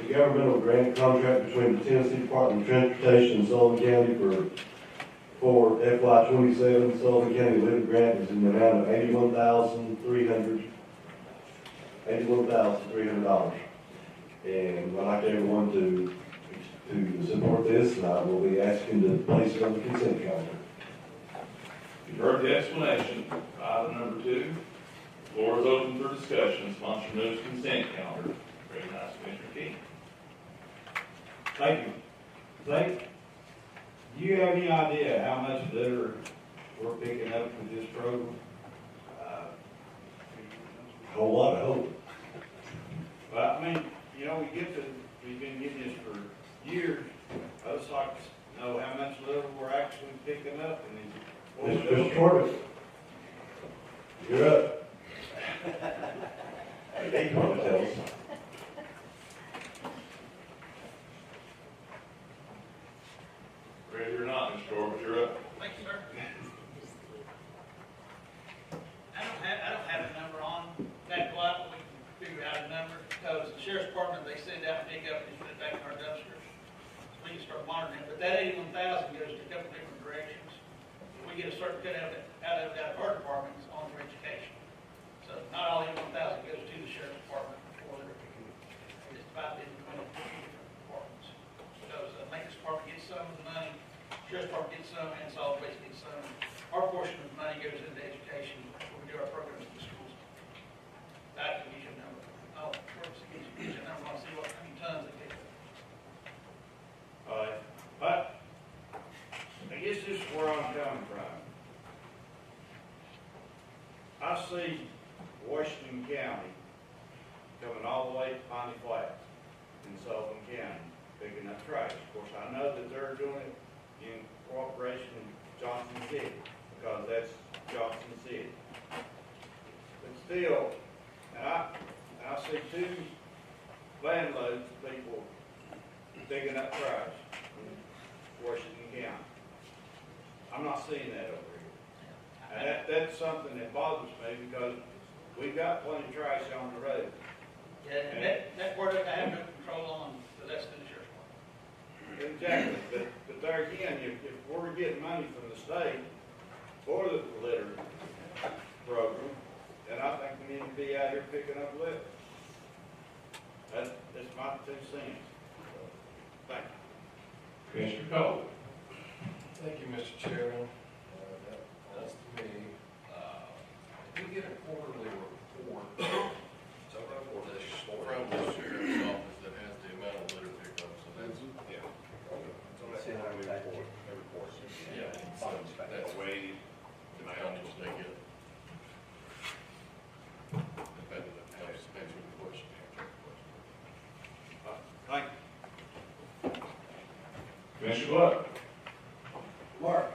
The governmental grant contract between the Tennessee Department of Transportation and Sullivan County for FY27 Sullivan County Litter Grant is in the amount of $81,300. And I'd like everyone to support this, and I will be asking to place it on the consent calendar. You've heard the explanation. Item number 2. The floor is open for discussion. Sponsor moves consent calendar. Recognize Commissioner King. Thank you. Blake, do you have any idea how much litter we're picking up with this program? A whole lot, I hope. Well, I mean, you know, we've been getting this for years. I just like to know how much litter we're actually picking up and Mr. Corbett, you're up. Hey, you want to tell us? Ready or not, Mr. Corbett, you're up. Thank you, sir. I don't have a number on that lot, but we can figure out a number, because the sheriff's department, they send out and pick up and put it back in our dumpsters. So we can start monitoring it, but that 81,000 goes to a couple different directions. We get a certain cut out of our department is on for education. So not all 81,000 goes to the sheriff's department for their, it's divided into 20 different departments. Because the maintenance department gets some of the money, sheriff's department gets some, and solid waste gets some. Our portion of the money goes into education when we do our programs in the schools. That can give you a number. I'll work to get you a number, I'll see how many tons they pick up. All right. But I guess this is where I'm coming from. I see Washington County coming all the way to Piney Flat. I know that they're doing it in cooperation with Johnson City, because that's Johnson City. But still, and I see two landloads of people digging up trash in Washington County. I'm not seeing that over here. And that's something that bothers me, because we've got plenty of trash on the road. Yeah, and that part I have no control on, but that's the sheriff's department. Exactly, but there again, if we're getting money from the state for the litter program, then I think we need to be out here picking up litter. That's my 2 cents. So, thank you. Commissioner Cole. Thank you, Mr. Chairman. That's to me. We get a quarterly report from the sheriff's office that has the amount of litter picked up, so that's, yeah. So that's how we report, every quarter. Yeah, so that's the way the counties they get. That helps answer the question. Thank you. Commissioner Gluck. Mark.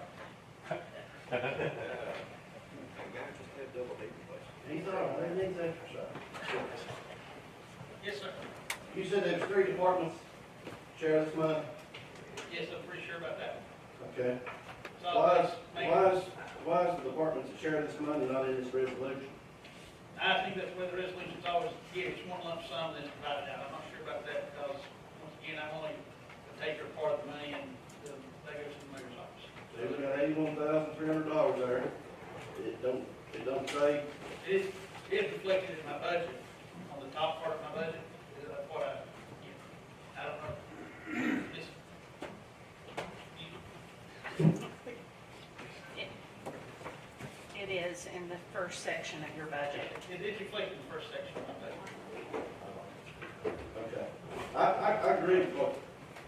He's all right, he needs exercise. Yes, sir. You said there's 3 departments share this money? Yes, I'm pretty sure about that. Okay. So that's Why is the departments that share this money not in this resolution? I think that's where the resolution's always, it's one lump sum that's divided out. I'm not sure about that because, once again, I'm only the taker part of the money and they go to the mayor's office. So we got $81,300 there. It don't say. It is reflected in my budget, on the top part of my budget, is what I don't know. It is in the first section of your budget. It is reflected in the first section of my budget. Okay. I agree with what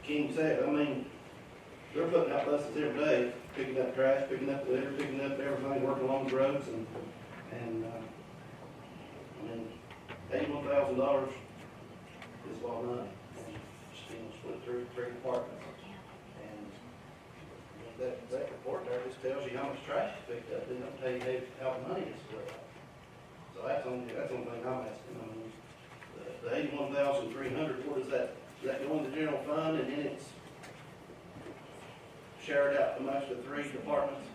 King said. I mean, they're putting out buses every day, picking up trash, picking up litter, picking up everything, working along the roads, and I mean, $81,000 is a lot of money. And split through 3 departments. And that report there just tells you how much trash is picked up. It doesn't tell you how the money is split. So that's the only thing I'm asking. I mean, the $81,300, what is that? Does that go in the general fund and then it's shared out amongst the 3 departments?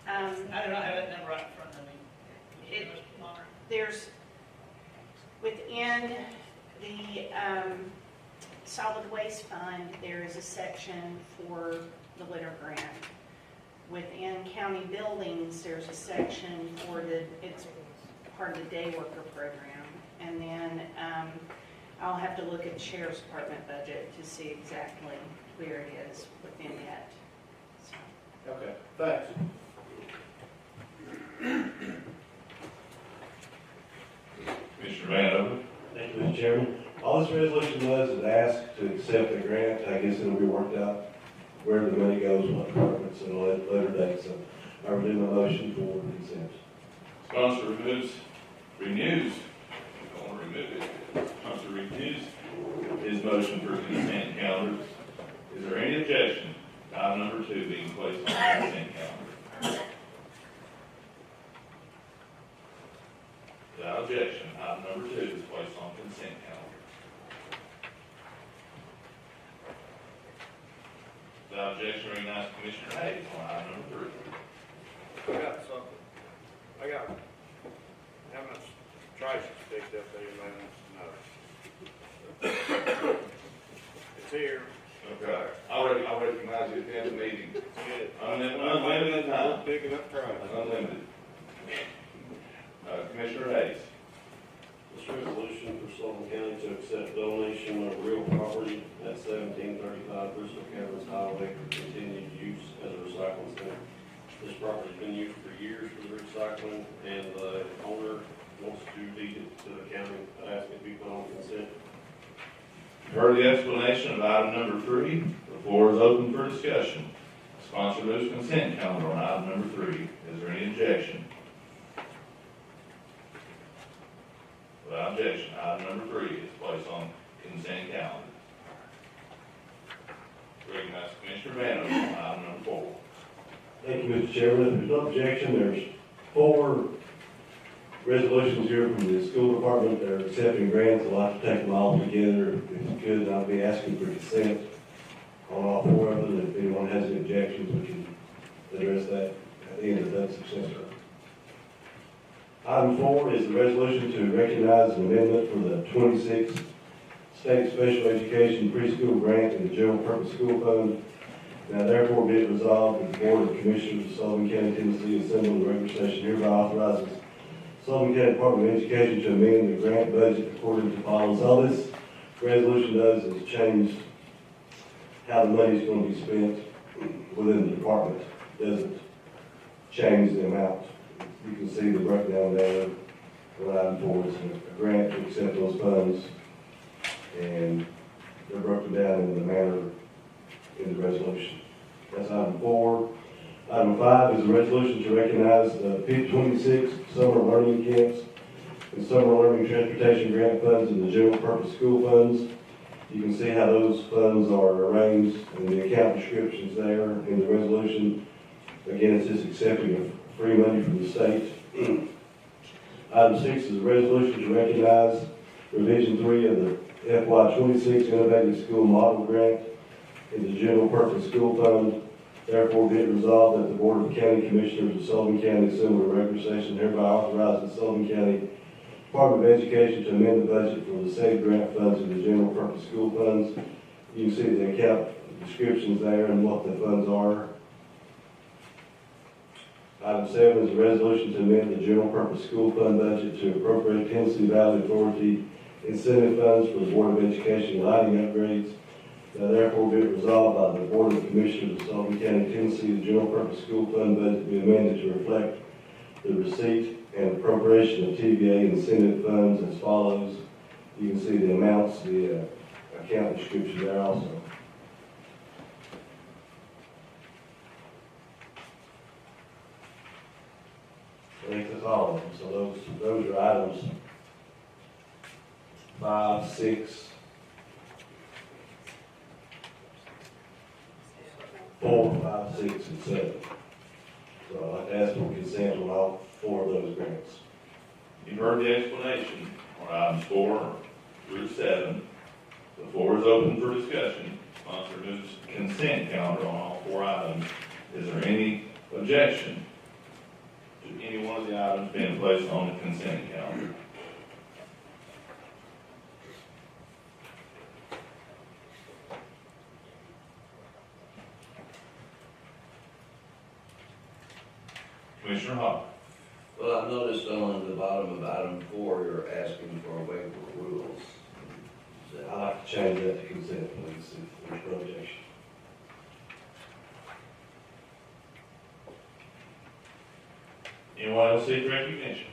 I do not have that number right in front of me. There's, within the solid waste fund, there is a section for the litter grant. Within county buildings, there's a section for it's part of the day worker program. And then I'll have to look at the sheriff's department budget to see exactly where it is within that. So. Okay, thanks. Commissioner Vanover. Thank you, Mr. Chairman. All this resolution does is ask to accept the grant. I guess it'll be worked out where the money goes, what departments, and a later date. So I will do my motion for consent. Sponsor renews, I don't want to remove it. Sponsor renews his motion for consent calendar. Is there any objection to item number 2 being placed on the consent calendar? Without objection, item number 2 is placed on consent calendar. Without objection, recognize Commissioner Hayes on item number 3. I got something. I got, how much trash is picked up there, man? No. It's here. Okay. I'll recognize you at the end of the meeting. Good. Unlimited time. Picking up trash. Unlimited. Commissioner Hayes. This resolution for Sullivan County to accept donation of real property at 1735 Bristol Caverns Highway for continued use as a recycling center. This property's been used for years for the recycling, and the owner wants to deed it to the county. I ask it be put on consent. Heard the explanation of item number 3. The floor is open for discussion. Sponsor moves consent calendar on item number 3. Is there any objection? Without objection, item number 3 is placed on consent calendar. Chairman, if there's no objection, there's 4 resolutions here from the school department that are accepting grants. I'd like to take them all together. If you could, I'll be asking for consent on all 4 of them. If anyone has any objections, we can address that at the end of that successor. Item 4 is the resolution to recognize an amendment for the 26th State Special Education Preschool Grant in the General Purpose School Fund. Now therefore be it resolved that the Board of Commissioners of Sullivan County, Tennessee, assembled the regular session hereby authorizes Sullivan County Department of Education to amend the grant budget according to follows. All this resolution does is change how the money is going to be spent within the department. It doesn't change the amount. You can see the breakdown there. What item 4 is a grant to accept those funds, and they're broken down in the manner in the resolution. That's item 4. Item 5 is a resolution to recognize the 26 summer learning camps and summer learning transportation grant funds in the general purpose school funds. You can see how those funds are arranged and the account descriptions there in the resolution. Again, it's just accepting of free money from the state. Item 6 is a resolution to recognize revision 3 of the FY26 Innovative School Model Grant in the General Purpose School Fund. Therefore, be it resolved that the Board of County Commissioners of Sullivan County assemble a regular session hereby authorizing Sullivan County Department of Education to amend the budget for the said grant funds in the General Purpose School Funds. You can see the account descriptions there and what the funds are. Item 7 is a resolution to amend the General Purpose School Fund budget to appropriate Tennessee Valley Authority incentive funds for the Board of Education lighting upgrades. Now therefore be it resolved by the Board of Commissioners of Sullivan County, Tennessee, the General Purpose School Fund budget be amended to reflect the receipt and appropriation of TVA incentive funds as follows. You can see the amounts, the account description there also. I think that's all of them. So those are items 5, 6, 4, 5, 6, and 7. So I'd like to ask for consent on all 4 of those grants. You've heard the explanation on items 4 through 7. The floor is open for discussion. Sponsor moves consent calendar on all 4 items. Is there any objection to any one of the items being placed on the consent calendar? Commissioner Hall. Well, I noticed on the bottom of item 4, you're asking for a waiver of rules. I'd like to change that to consent, please, if there's no objection. Anyone else seek recognition?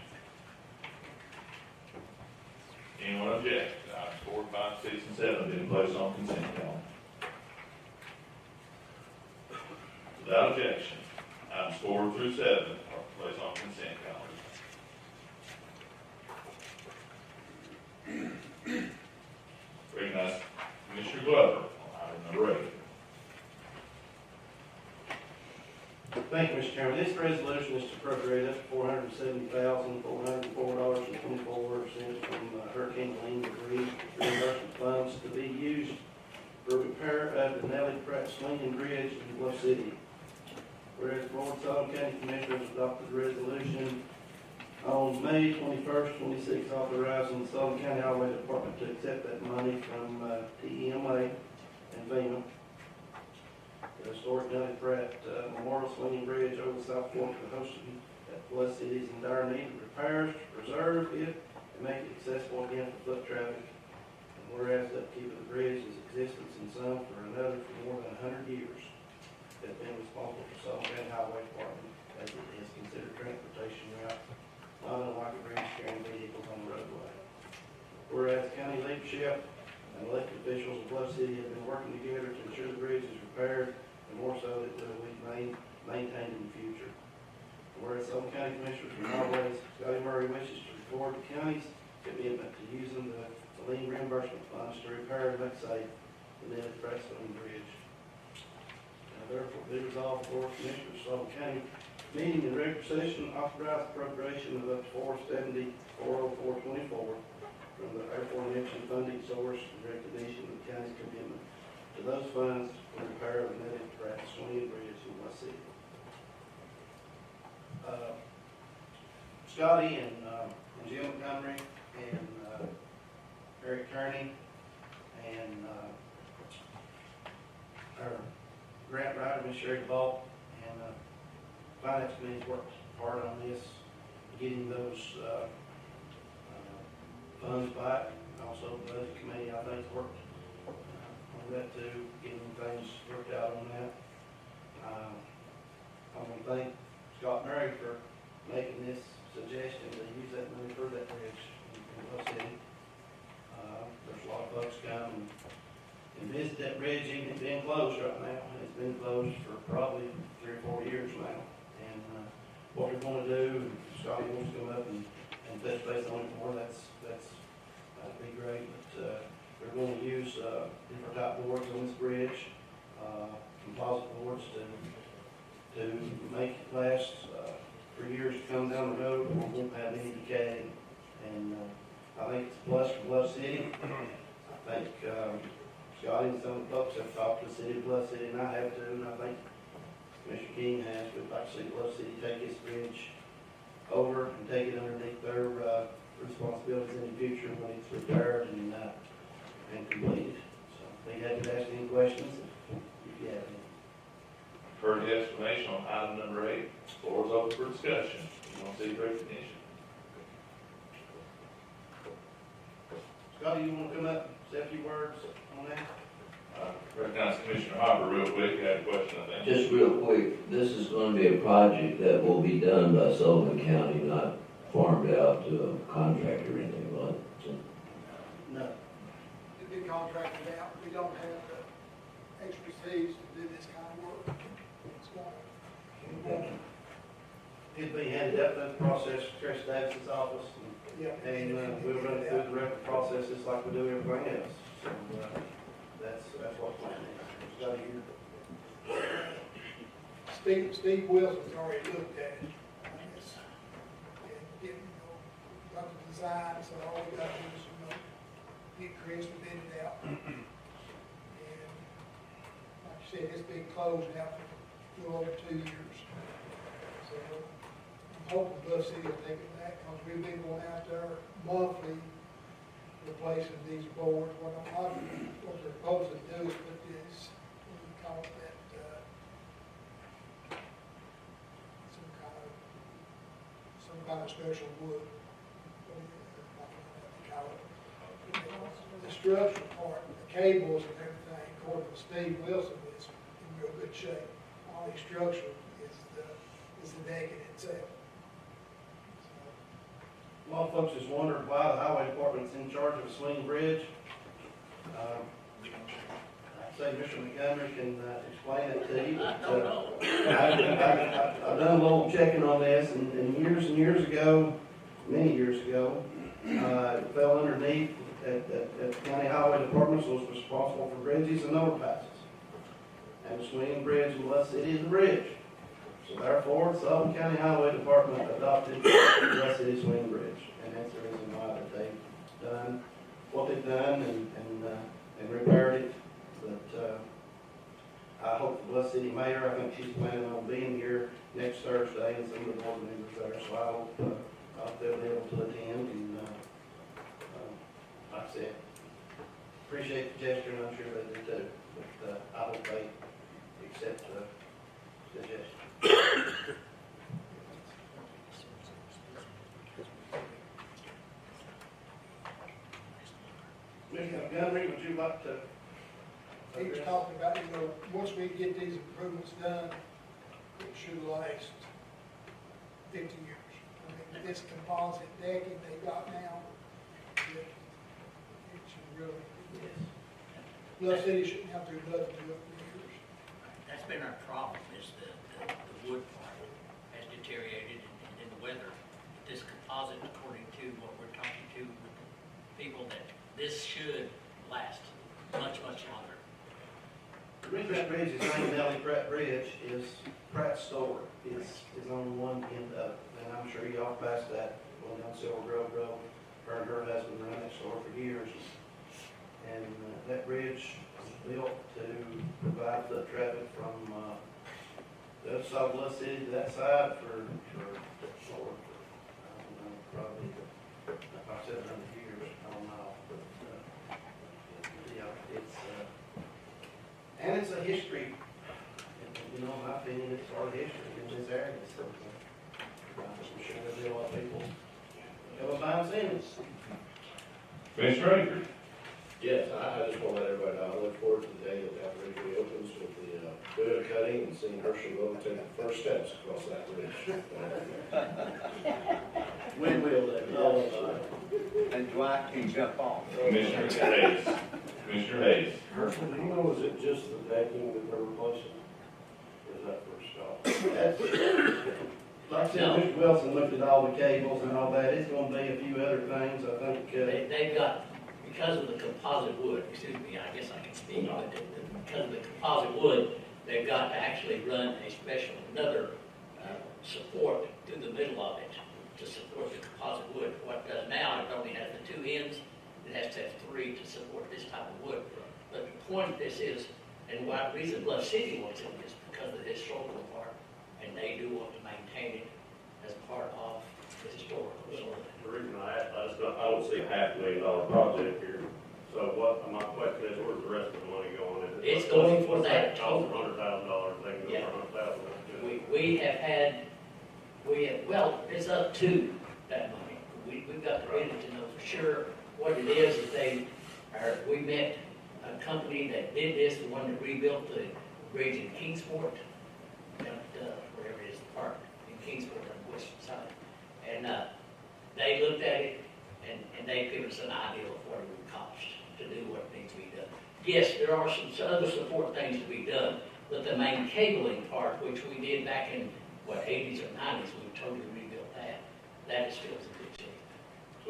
Anyone object? Items 4, 5, 6, and 7 being placed on consent calendar. Without objection, items 4 through 7 are placed on consent calendar. Recognize Commissioner Glover on item number 8. Thank you, Mr. Chairman. This resolution is to appropriate up to $470,404.24 from Hurricane Helene debris reimbursement funds to be used for repair of the Nellie Pratt Swinging Bridge in Bluff City. Whereas the Board of Sullivan County Commissioners adopted the resolution on May 21st, 26, authorizing the Sullivan County Highway Department to accept that money from TEMA and FEMA. The historic Nellie Pratt Memorial Swinging Bridge over the South Fork of the Hostin at Bluff City is in dire need of repairs to preserve it and make it accessible again for foot traffic. And whereas the upkeep of the bridge is existence in some for another for more than 100 years, has been responsible for Sullivan County Highway Department as it is considered transportation route, not unlike a bridge carrying vehicles on the roadway. Whereas county leadership and elected officials of Bluff City have been working together to ensure the bridge is repaired, and more so that it will be maintained in the future. Whereas Sullivan County Commissioners from Highways, Scotty Murray wishes to record the county's commitment to using the lien reimbursement funds to repair and make safe the Nellie Pratt Swinging Bridge. Now therefore be resolved, the Board of Commissioners of Sullivan County Meeting in regular session, authorized appropriation of up to $474,0424 from the aforementioned funding source in recognition of the county's commitment to those funds for repair of the Nettie Pratt Swing Bridge in West City. Scotty and Jim Montgomery and Eric Kearney and our grant writer, Ms. Sherry Ball, and Finance Committee's worked hard on this, getting those funds back. Also, the Budget Committee, I think, worked on that too, getting things worked out on that. I want to thank Scott Murray for making this suggestion to use that money for that bridge in Love City. There's a lot of folks come and visit that bridge, even it's been closed right now. It's been closed for probably 3 or 4 years now. And what we're going to do, and Scotty wants to come up and touch base on it more, that'd be great. But we're going to use different type boards on this bridge, composite boards to make it last for years to come down the road. We won't have any decay. And I think it's a plus for Bluff City. I think Scotty and some of the folks have talked to the city of Bluff City, and I have too, and I think Mr. King has. We'd like to see Bluff City take this bridge over and take it underneath their responsibilities in the future when it's repaired and completed. So, be happy to ask any questions if you have any. Heard the explanation on item number 8. Floor is open for discussion. You want to seek recognition? Scotty, you want to come up and say a few words on that? Recognize Commissioner Hopper real quick. You had a question, I think. Just real quick, this is going to be a project that will be done by Sullivan County, not farmed out to a contractor or anything like that. No. It'd be contracted out. We don't have the expertise to do this kind of work. It's going It'd be handed up through the process, Chris Davis's office, and we'll run it through the record processes like we do everything else. So that's what the plan is. Got here. Steve Wilson's already looked at it. And got the design, so all we got to do is, get Chris to bid it out. And like you said, it's been closed now for a little over 2 years. So I'm hoping Bluff City will take it back, because we've been going out there monthly replacing these boards. What they're supposed to do is put this, what do you call it, some kind of special wood. The structural part, the cables and everything, according to Steve Wilson, is in real good shape. All the structure is the deck in itself. A lot of folks just wondered why the highway department's in charge of a swing bridge. I'd say Mr. Montgomery can explain it to you. I've done a little checking on this, and years ago, many years ago, it fell underneath at the county highway department, was responsible for bridges and overpasses. And the swing bridge in Bluff City is a bridge. So therefore, the Sullivan County Highway Department adopted the Bluff City Swing Bridge. And that's the reason why that they've done what they've done and repaired it. But I hope the Bluff City mayor, I think she's planning on being here next Thursday, and some of the board members there. So I hope they'll be able to attend. And like I said, appreciate the gesture, and I'm sure they do too. But I hope they accept the suggestion. Mr. Montgomery, would you like to? He was talking about, once we get these improvements done, it should last 50 years. I mean, this composite decking they got now, it should really, Bluff City shouldn't have to do nothing to it for years. That's been our problem, is the wood part has deteriorated in the weather. This composite, according to what we're talking to with the people, that this should last much, much longer. The Pratt Bridge is named Nellie Pratt Bridge, is Pratt's store is on one end of it. And I'm sure y'all passed that, going down Silver Grove Road. Her and her husband ran that store for years. And that bridge was built to provide foot traffic from the other side of Bluff City to that side for I don't know, probably about 700 years. I don't know. But, yeah, it's a history. You know, in my opinion, it's our history in this area. So, I'm sure there'll be a lot of people have a mind seeing this. Commissioner Akers? Yes, I just want to let everybody know, I look forward to the day that that bridge reopens with the ribbon cutting and seeing Herschel take the first steps across that bridge. When will that? And Dwight can jump on. Commissioner Hayes? Commissioner Hayes? Herschel, do you know, is it just the decking that they're replacing? Or is that first stop? Like I said, Mr. Wilson looked at all the cables and all that. It's going to be a few other things, I think. They've got, because of the composite wood, excuse me, I guess I can speak, but because of the composite wood, they've got to actually run a special, another support through the middle of it to support the composite wood. What it does now, it only has the two ends, it has to have three to support this type of wood. But the point of this is, and why the reason Bluff City wants it is because of the historical part, and they do want to maintain it as part of the historical. So The reason I asked, I don't see a $500,000 project here. So what, my question is, where's the rest of the money going? It's going for that total $100,000 thing, Yeah. $100,000. We have, well, it's up to that money. We've got the ability to know for sure what it is that we met a company that did this, the one that rebuilt the bridge in Kingsport, wherever it is, the park in Kingsport on the western side. And they looked at it and they gave us an idea of what it would cost to do what needs to be done. Yes, there are some other support things to be done, but the main cabling part, which we did back in, 80s or 90s, we totally rebuilt that. That is still in good shape.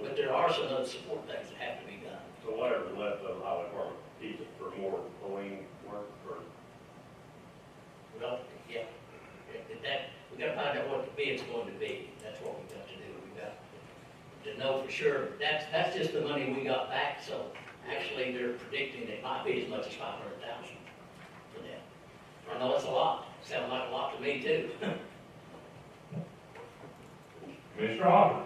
But there are some other support things that have to be done. So whatever's left of the highway department, keep it for more marine work or? Well, yeah, we gotta find out what the bid's going to be. That's what we've got to do. We've got to know for sure. That's just the money we got back, so actually they're predicting it might be as much as $500,000 for them. I know it's a lot. Sounds like a lot to me too. Commissioner Hopper?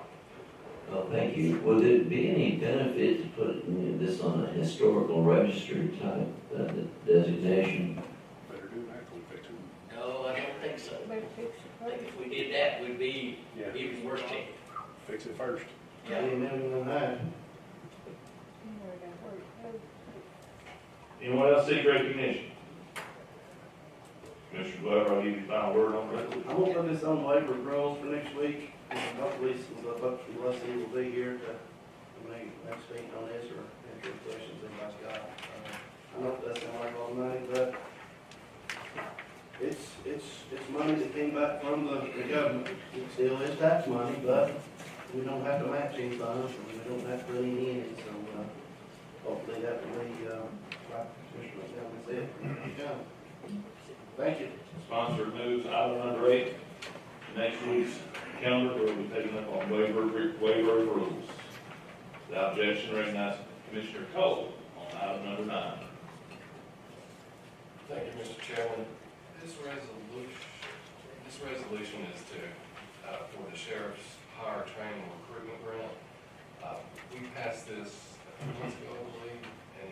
Well, thank you. Would there be any benefit to put this on a historical register type designation? Better do that, we'll fix it. No, I don't think so. I think if we did that, we'd be even worse shape. Fix it first. Yeah. Anyone else seek recognition? Commissioner Glover, I'll give you the final word on that. I'm going to put this on waiver of rules for next week. Hopefully, some of the folks from Leslie will be here to make next meeting on this or answer any questions anybody's got. I know it does sound like a lot of money, but it's money that came back from the government. It still is tax money, but we don't have to match any funds, and we don't have to put any in it, so hopefully that will be, like Commissioner McDonough said, yeah. Thank you. Sponsor moves item number 8, next week's calendar, will be taken up on waiver of rules. Without objection, recognize Commissioner Cole on item number 9. Thank you, Mr. Chairman. This resolution is for the sheriff's hire, training, and recruitment grant. We passed this a few months ago, I believe, and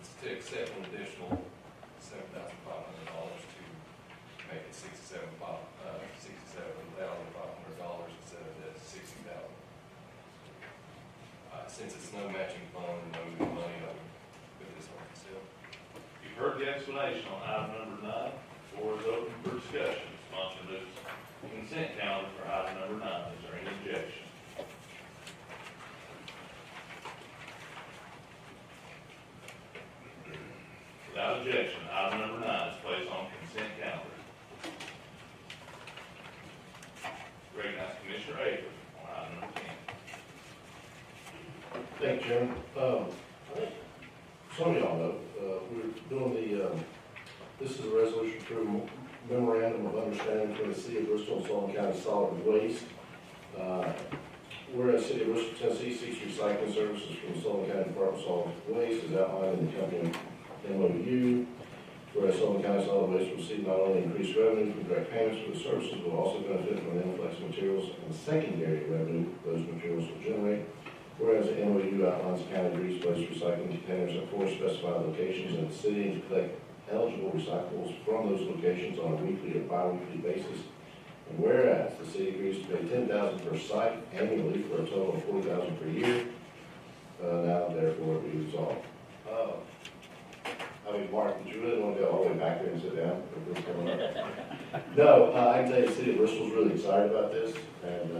it's to accept an additional $7,500 to make it $67,500 instead of the $60,000. Since it's no matching fund and no new money, I would put this on consent. You've heard the explanation on item number 9. Floor is open for discussion. Sponsor moves consent calendar for item number 9. Is there any objection? Without objection, item number 9 is placed on consent calendar. Recognize Commissioner Akers on item number 10. Thank you, Chairman. I think some of y'all know, we were doing the This is a resolution through memorandum of understanding between the City of Bristol and Sullivan County Solid Waste. Whereas City of Bristol, Tennessee seeks recycling services from the Sullivan County Department of Solid Waste as outlined in the company MOU. Whereas Sullivan County Solid Waste will receive not only increased revenue from direct payments for the services, but will also benefit from the influx of materials and secondary revenue those materials will generate. Whereas the MOU outlines county grease waste recycling containers at 4 specified locations in the city to collect eligible recyclables from those locations on a weekly or bi-weekly basis. And whereas the city agrees to pay $10,000 per site annually for a total of $40,000 per year, now therefore be resolved. Mark, did you really want to go all the way back there and sit down? No, I can tell you the City of Bristol's really excited about this, and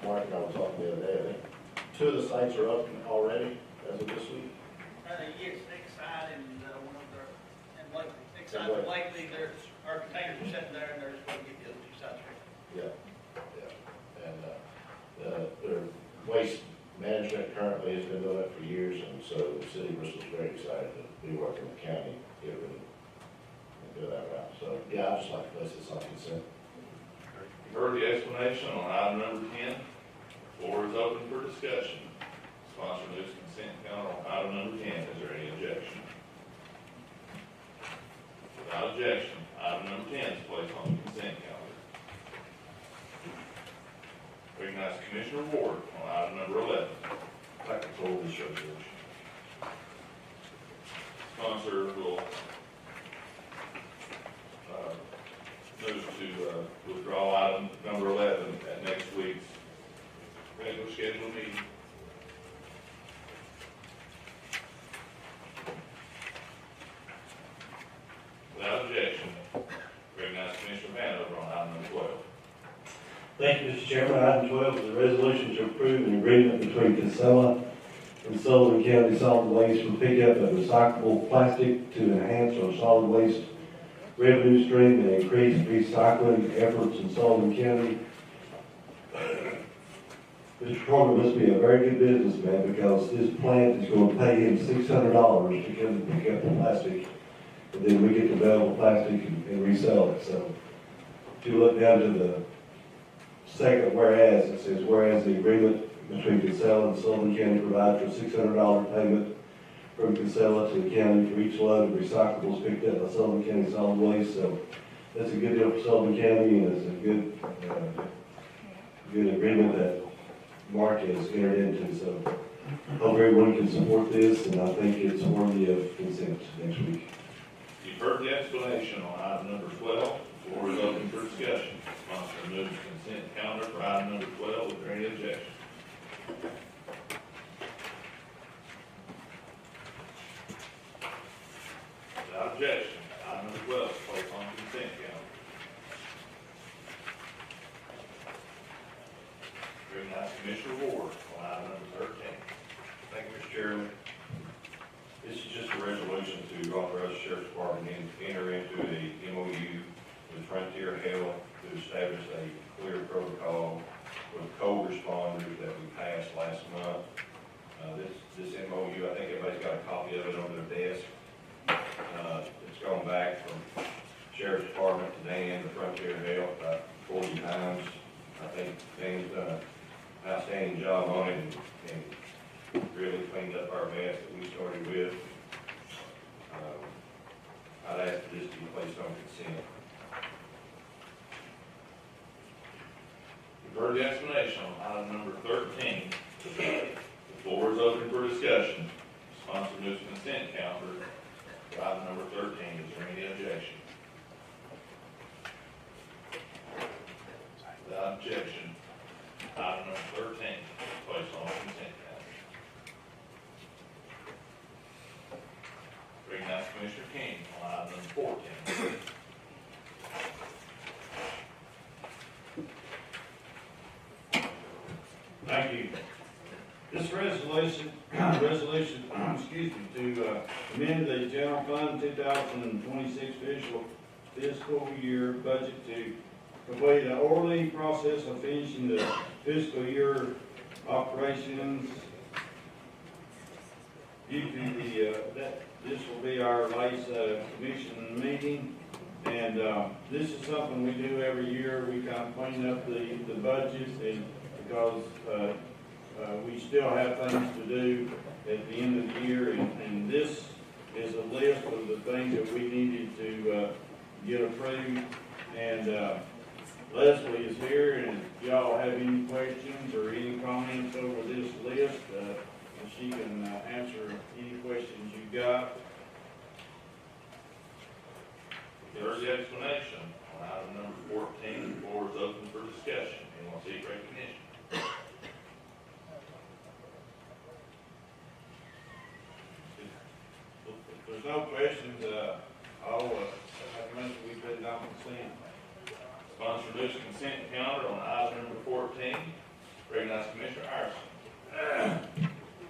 Mark and I were talking the other day. I think 2 of the sites are up already as of this week. Yes, Exide and one of their, and Blakely. Exide and Blakely, there's, our containers are sitting there, and they're just going to get the other 2 sites ready. Yeah. And their waste management currently has been doing it for years, and so the City of Bristol's very excited to be working with the county to get rid of and go that route. So, yeah, I'd just like to place this on consent. You've heard the explanation on item number 10. Floor is open for discussion. Sponsor moves consent calendar on item number 10. Is there any objection? Without objection, item number 10 is placed on the consent calendar. Recognize Commissioner Ward on item number 11. I'd like to pull this resolution. Sponsor will move to withdraw item number 11 at next week's regular scheduled meeting. Without objection, recognize Commissioner Vanover on item number 12. Thank you, Mr. Chairman. Item 12 is a resolution to approve an agreement between Casella and Sullivan County Solid Waste for pickup of recyclable plastic to enhance our solid waste revenue stream and increase recycling efforts in Sullivan County. Mr. Carter must be a very good businessman because this plant is going to pay him $600 to come and pick up the plastic, and then we get the valuable plastic and resell it. So if you look down to the second whereas, it says, whereas the agreement between Casella and Sullivan County provides for $600 payment from Casella to the county for each load of recyclables picked up by Sullivan County Solid Waste. So that's a good deal for Sullivan County, and it's a good agreement that Mark has entered into. So hope everyone can support this, and I think it's worthy of consent next week. You've heard the explanation on item number 12. The floor is open for discussion. Sponsor moves consent calendar for item number 12. Is there any objection? Without objection, item number 12 is placed on consent calendar. Recognize Commissioner Ward on item number 13. Thank you, Mr. Chairman. This is just a resolution to authorize the Sheriff's Department to enter into a MOU with Frontier Health to establish a clear protocol with cold responders that we passed last month. This MOU, I think everybody's got a copy of it on their desk. It's gone back from Sheriff's Department to Dan to Frontier Health about 40 times. I think Dan's done an outstanding job on it and really cleaned up our mess that we started with. I'd ask for this to be placed on consent. You've heard the explanation on item number 13. The floor is open for discussion. Sponsor moves consent calendar for item number 13. Is there any objection? Without objection, item number 13 is placed on consent calendar. Recognize Commissioner King on item number 14. Thank you. This resolution, excuse me, to amend the general fund 2026 fiscal year budget to complete the orderly process of finishing the fiscal year operations due to this will will be our latest commission meeting. And this is something we do every year. We kind of clean up the budget, and because we still have things to do at the end of the year. And this is a list of the things that we needed to get approved. And Leslie is here, and if y'all have any questions or any comments over this list, she can answer any questions you got. There's the explanation on item number 14. The floor is open for discussion. Anyone seek recognition? If there's no questions, I'll recommend we put it on consent. Sponsor moves consent calendar on item number 14. Recognize Commissioner Iverson.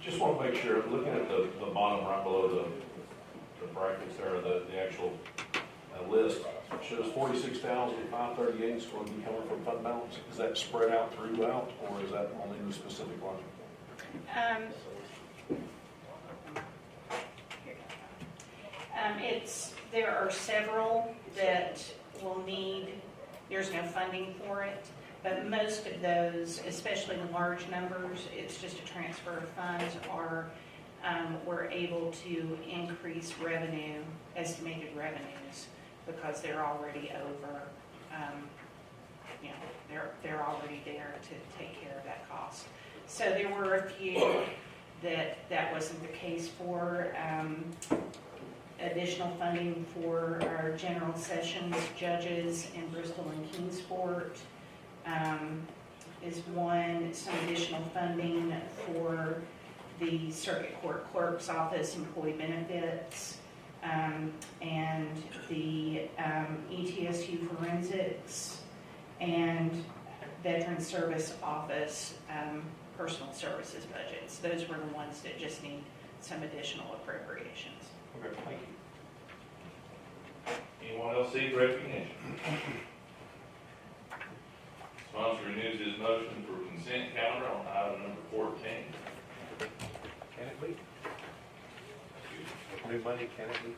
Just want to make sure, looking at the bottom right below the brackets there, the actual list, it shows 46,538 is going to be coming from fund balance. Is that spread out throughout, or is that on any specific line? There are several that will need, there's no funding for it, but most of those, especially the large numbers, it's just a transfer of funds, or we're able to increase revenue, estimated revenues, because they're already over, they're already there to take care of that cost. So there were a few that wasn't the case for. Additional funding for our general sessions judges in Bristol and Kingsport is one. Some additional funding for the circuit court clerk's office employee benefits, and the ETSU forensics and veteran service office personal services budgets. Those were the ones that just need some additional appropriations. Okay, thank you. Anyone else seek recognition? Sponsor renews his motion for consent calendar on item number 14. Can it be? New money, can it be?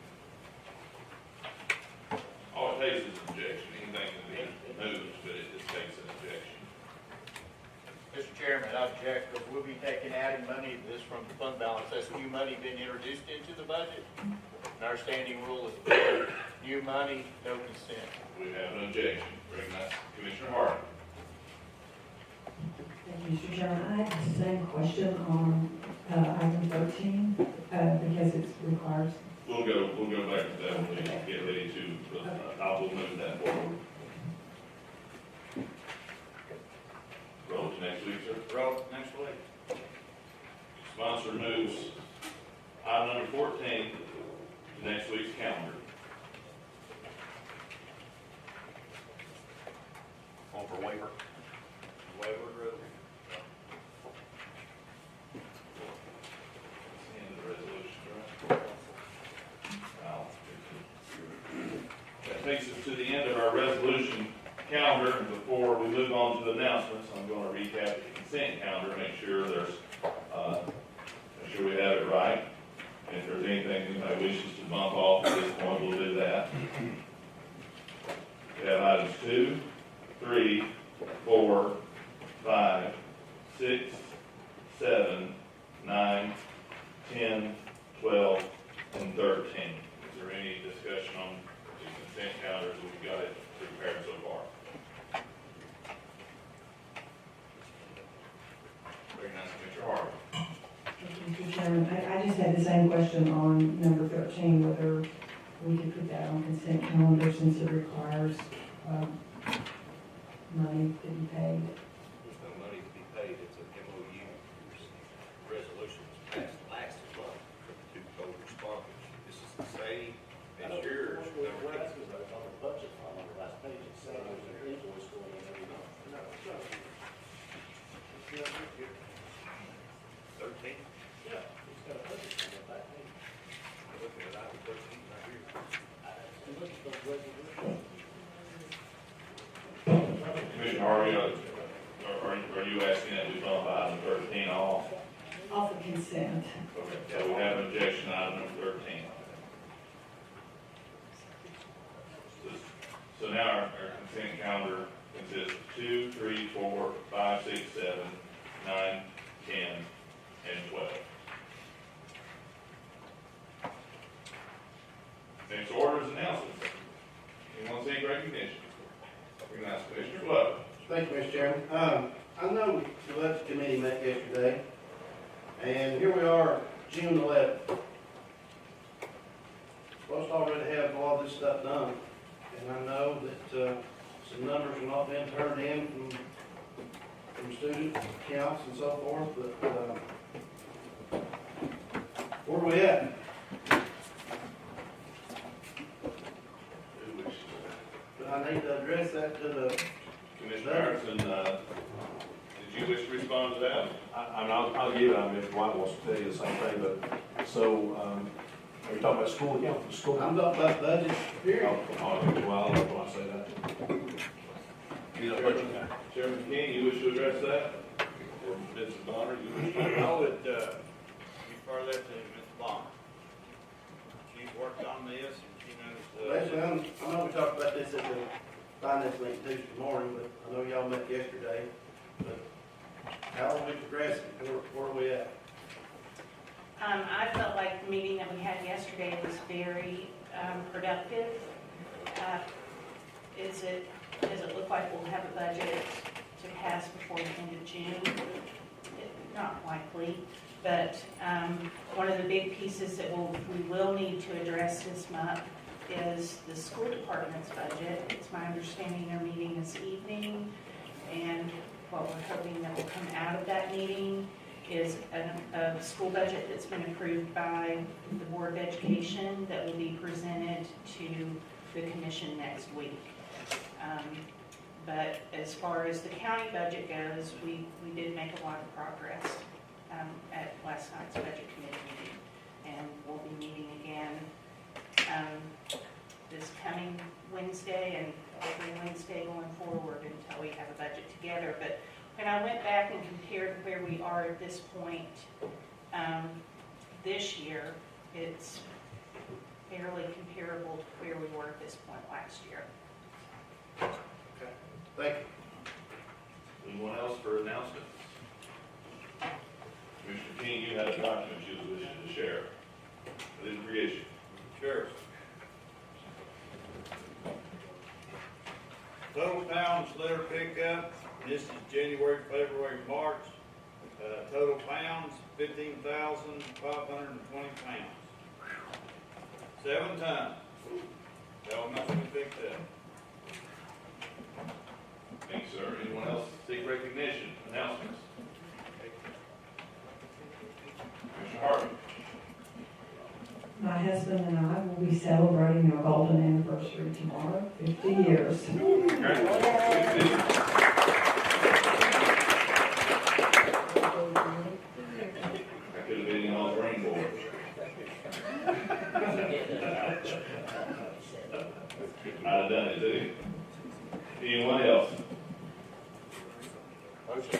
All it takes is an objection. Anything that moves, but it just takes an objection. Mr. Chairman, I object, because we'll be adding money to this from the fund balance. That's new money being introduced into the budget. And our standing rule is new money, no consent. We have an objection. Recognize Commissioner Hart. Thank you, Mr. Chairman. I have the same question on item 13 because it requires. We'll go back to that when we get ready to. I will move that forward. Roll to next week, sir. Roll next week. Sponsor moves item number 14 to next week's calendar. On for waiver. Waiver road. End of the resolution, right? That takes us to the end of our resolution calendar, and before we move on to the announcements, I'm going to recap the consent calendar, make sure make sure we have it right. And if there's anything anybody wishes to bump off at this point, we'll do that. We have items 2, 3, 4, 5, 6, 7, 9, 10, 12, and 13. Is there any discussion on the consent calendar as we've got it prepared so far? Recognize Commissioner Harvey. Thank you, Mr. Chairman. I just had the same question on number 13, whether we could put that on consent calendar since it requires money to be paid. There's no money to be paid, it's an MOU. Resolution was passed last month for the two co-responders. This is the same as yours. On the budget file on the last page, it says there's an invoice going in every month. No, it's not. 13? Yeah, it's got a budget on the back page. I'm looking at item 13 right here. Look at those resolutions. Commissioner Harvey, are you asking that we bump item 13 off? Off of consent. Okay, so we have an objection to item number 13. consent calendar consists of 2, 3, 4, 5, 6, 7, 9, 10, and 12. Next order is announcements. Anyone seek recognition? Recognize Commissioner Flood. Thank you, Mr. Chairman. I know the budget committee met yesterday, and here we are, June 11th. Supposed to already have a lot of this stuff done, and I know that some numbers have not been turned in from student counts and so forth, but where are we at? But I need to address that to the Commissioner Harrison, did you wish to respond to that? I'll give it, if Dwight wants to tell you the same thing, but, so, are you talking about school account for the school? I'm talking about budget, period. Well, I'll let Dwight say that. Chairman King, you wish to address that? Or Mrs. Bonner, you wish to? I would refer that to Ms. Bonner. She's worked on this and she knows. Actually, I know we talked about this at the finance meeting Tuesday morning, but I know y'all met yesterday. But how are we progressing? Where are we at? I felt like the meeting that we had yesterday was very productive. Does it look like we'll have a budget to pass before the end of June? Not likely, but one of the big pieces that we will need to address this month is the school department's budget. It's my understanding they're meeting this evening, and what we're hoping that will come out of that meeting is a school budget that's been approved by the Board of Education that will be presented to the commission next week. But as far as the county budget goes, we did make a lot of progress at last night's budget committee meeting, and we'll be meeting again this coming Wednesday and every Wednesday going forward until we have a budget together. But when I went back and compared where we are at this point this year, it's fairly comparable to where we were at this point last year. Okay. Thank you. Anyone else for announcements? Commissioner King, you had a document you was wishing to share. I didn't reissue. Sure. Total pounds litter pickup, this is January, February, March. Total pounds, 15,520 pounds. 7 times. That must be picked up. Thank you, sir. Anyone else seek recognition? Announcements? Commissioner Harvey. My husband and I will be celebrating our golden anniversary tomorrow, 50 years. I could have been in all the rainbow. I'd have done it too. Anyone else?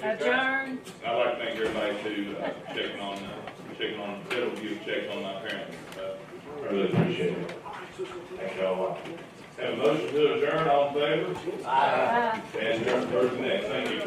Adjourn. I'd like to thank everybody too, checking on federal youth checks on my parents. I really appreciate it. Thank y'all. Have a motion to adjourn, all in favor? Aye. And adjourn first and next. Thank you.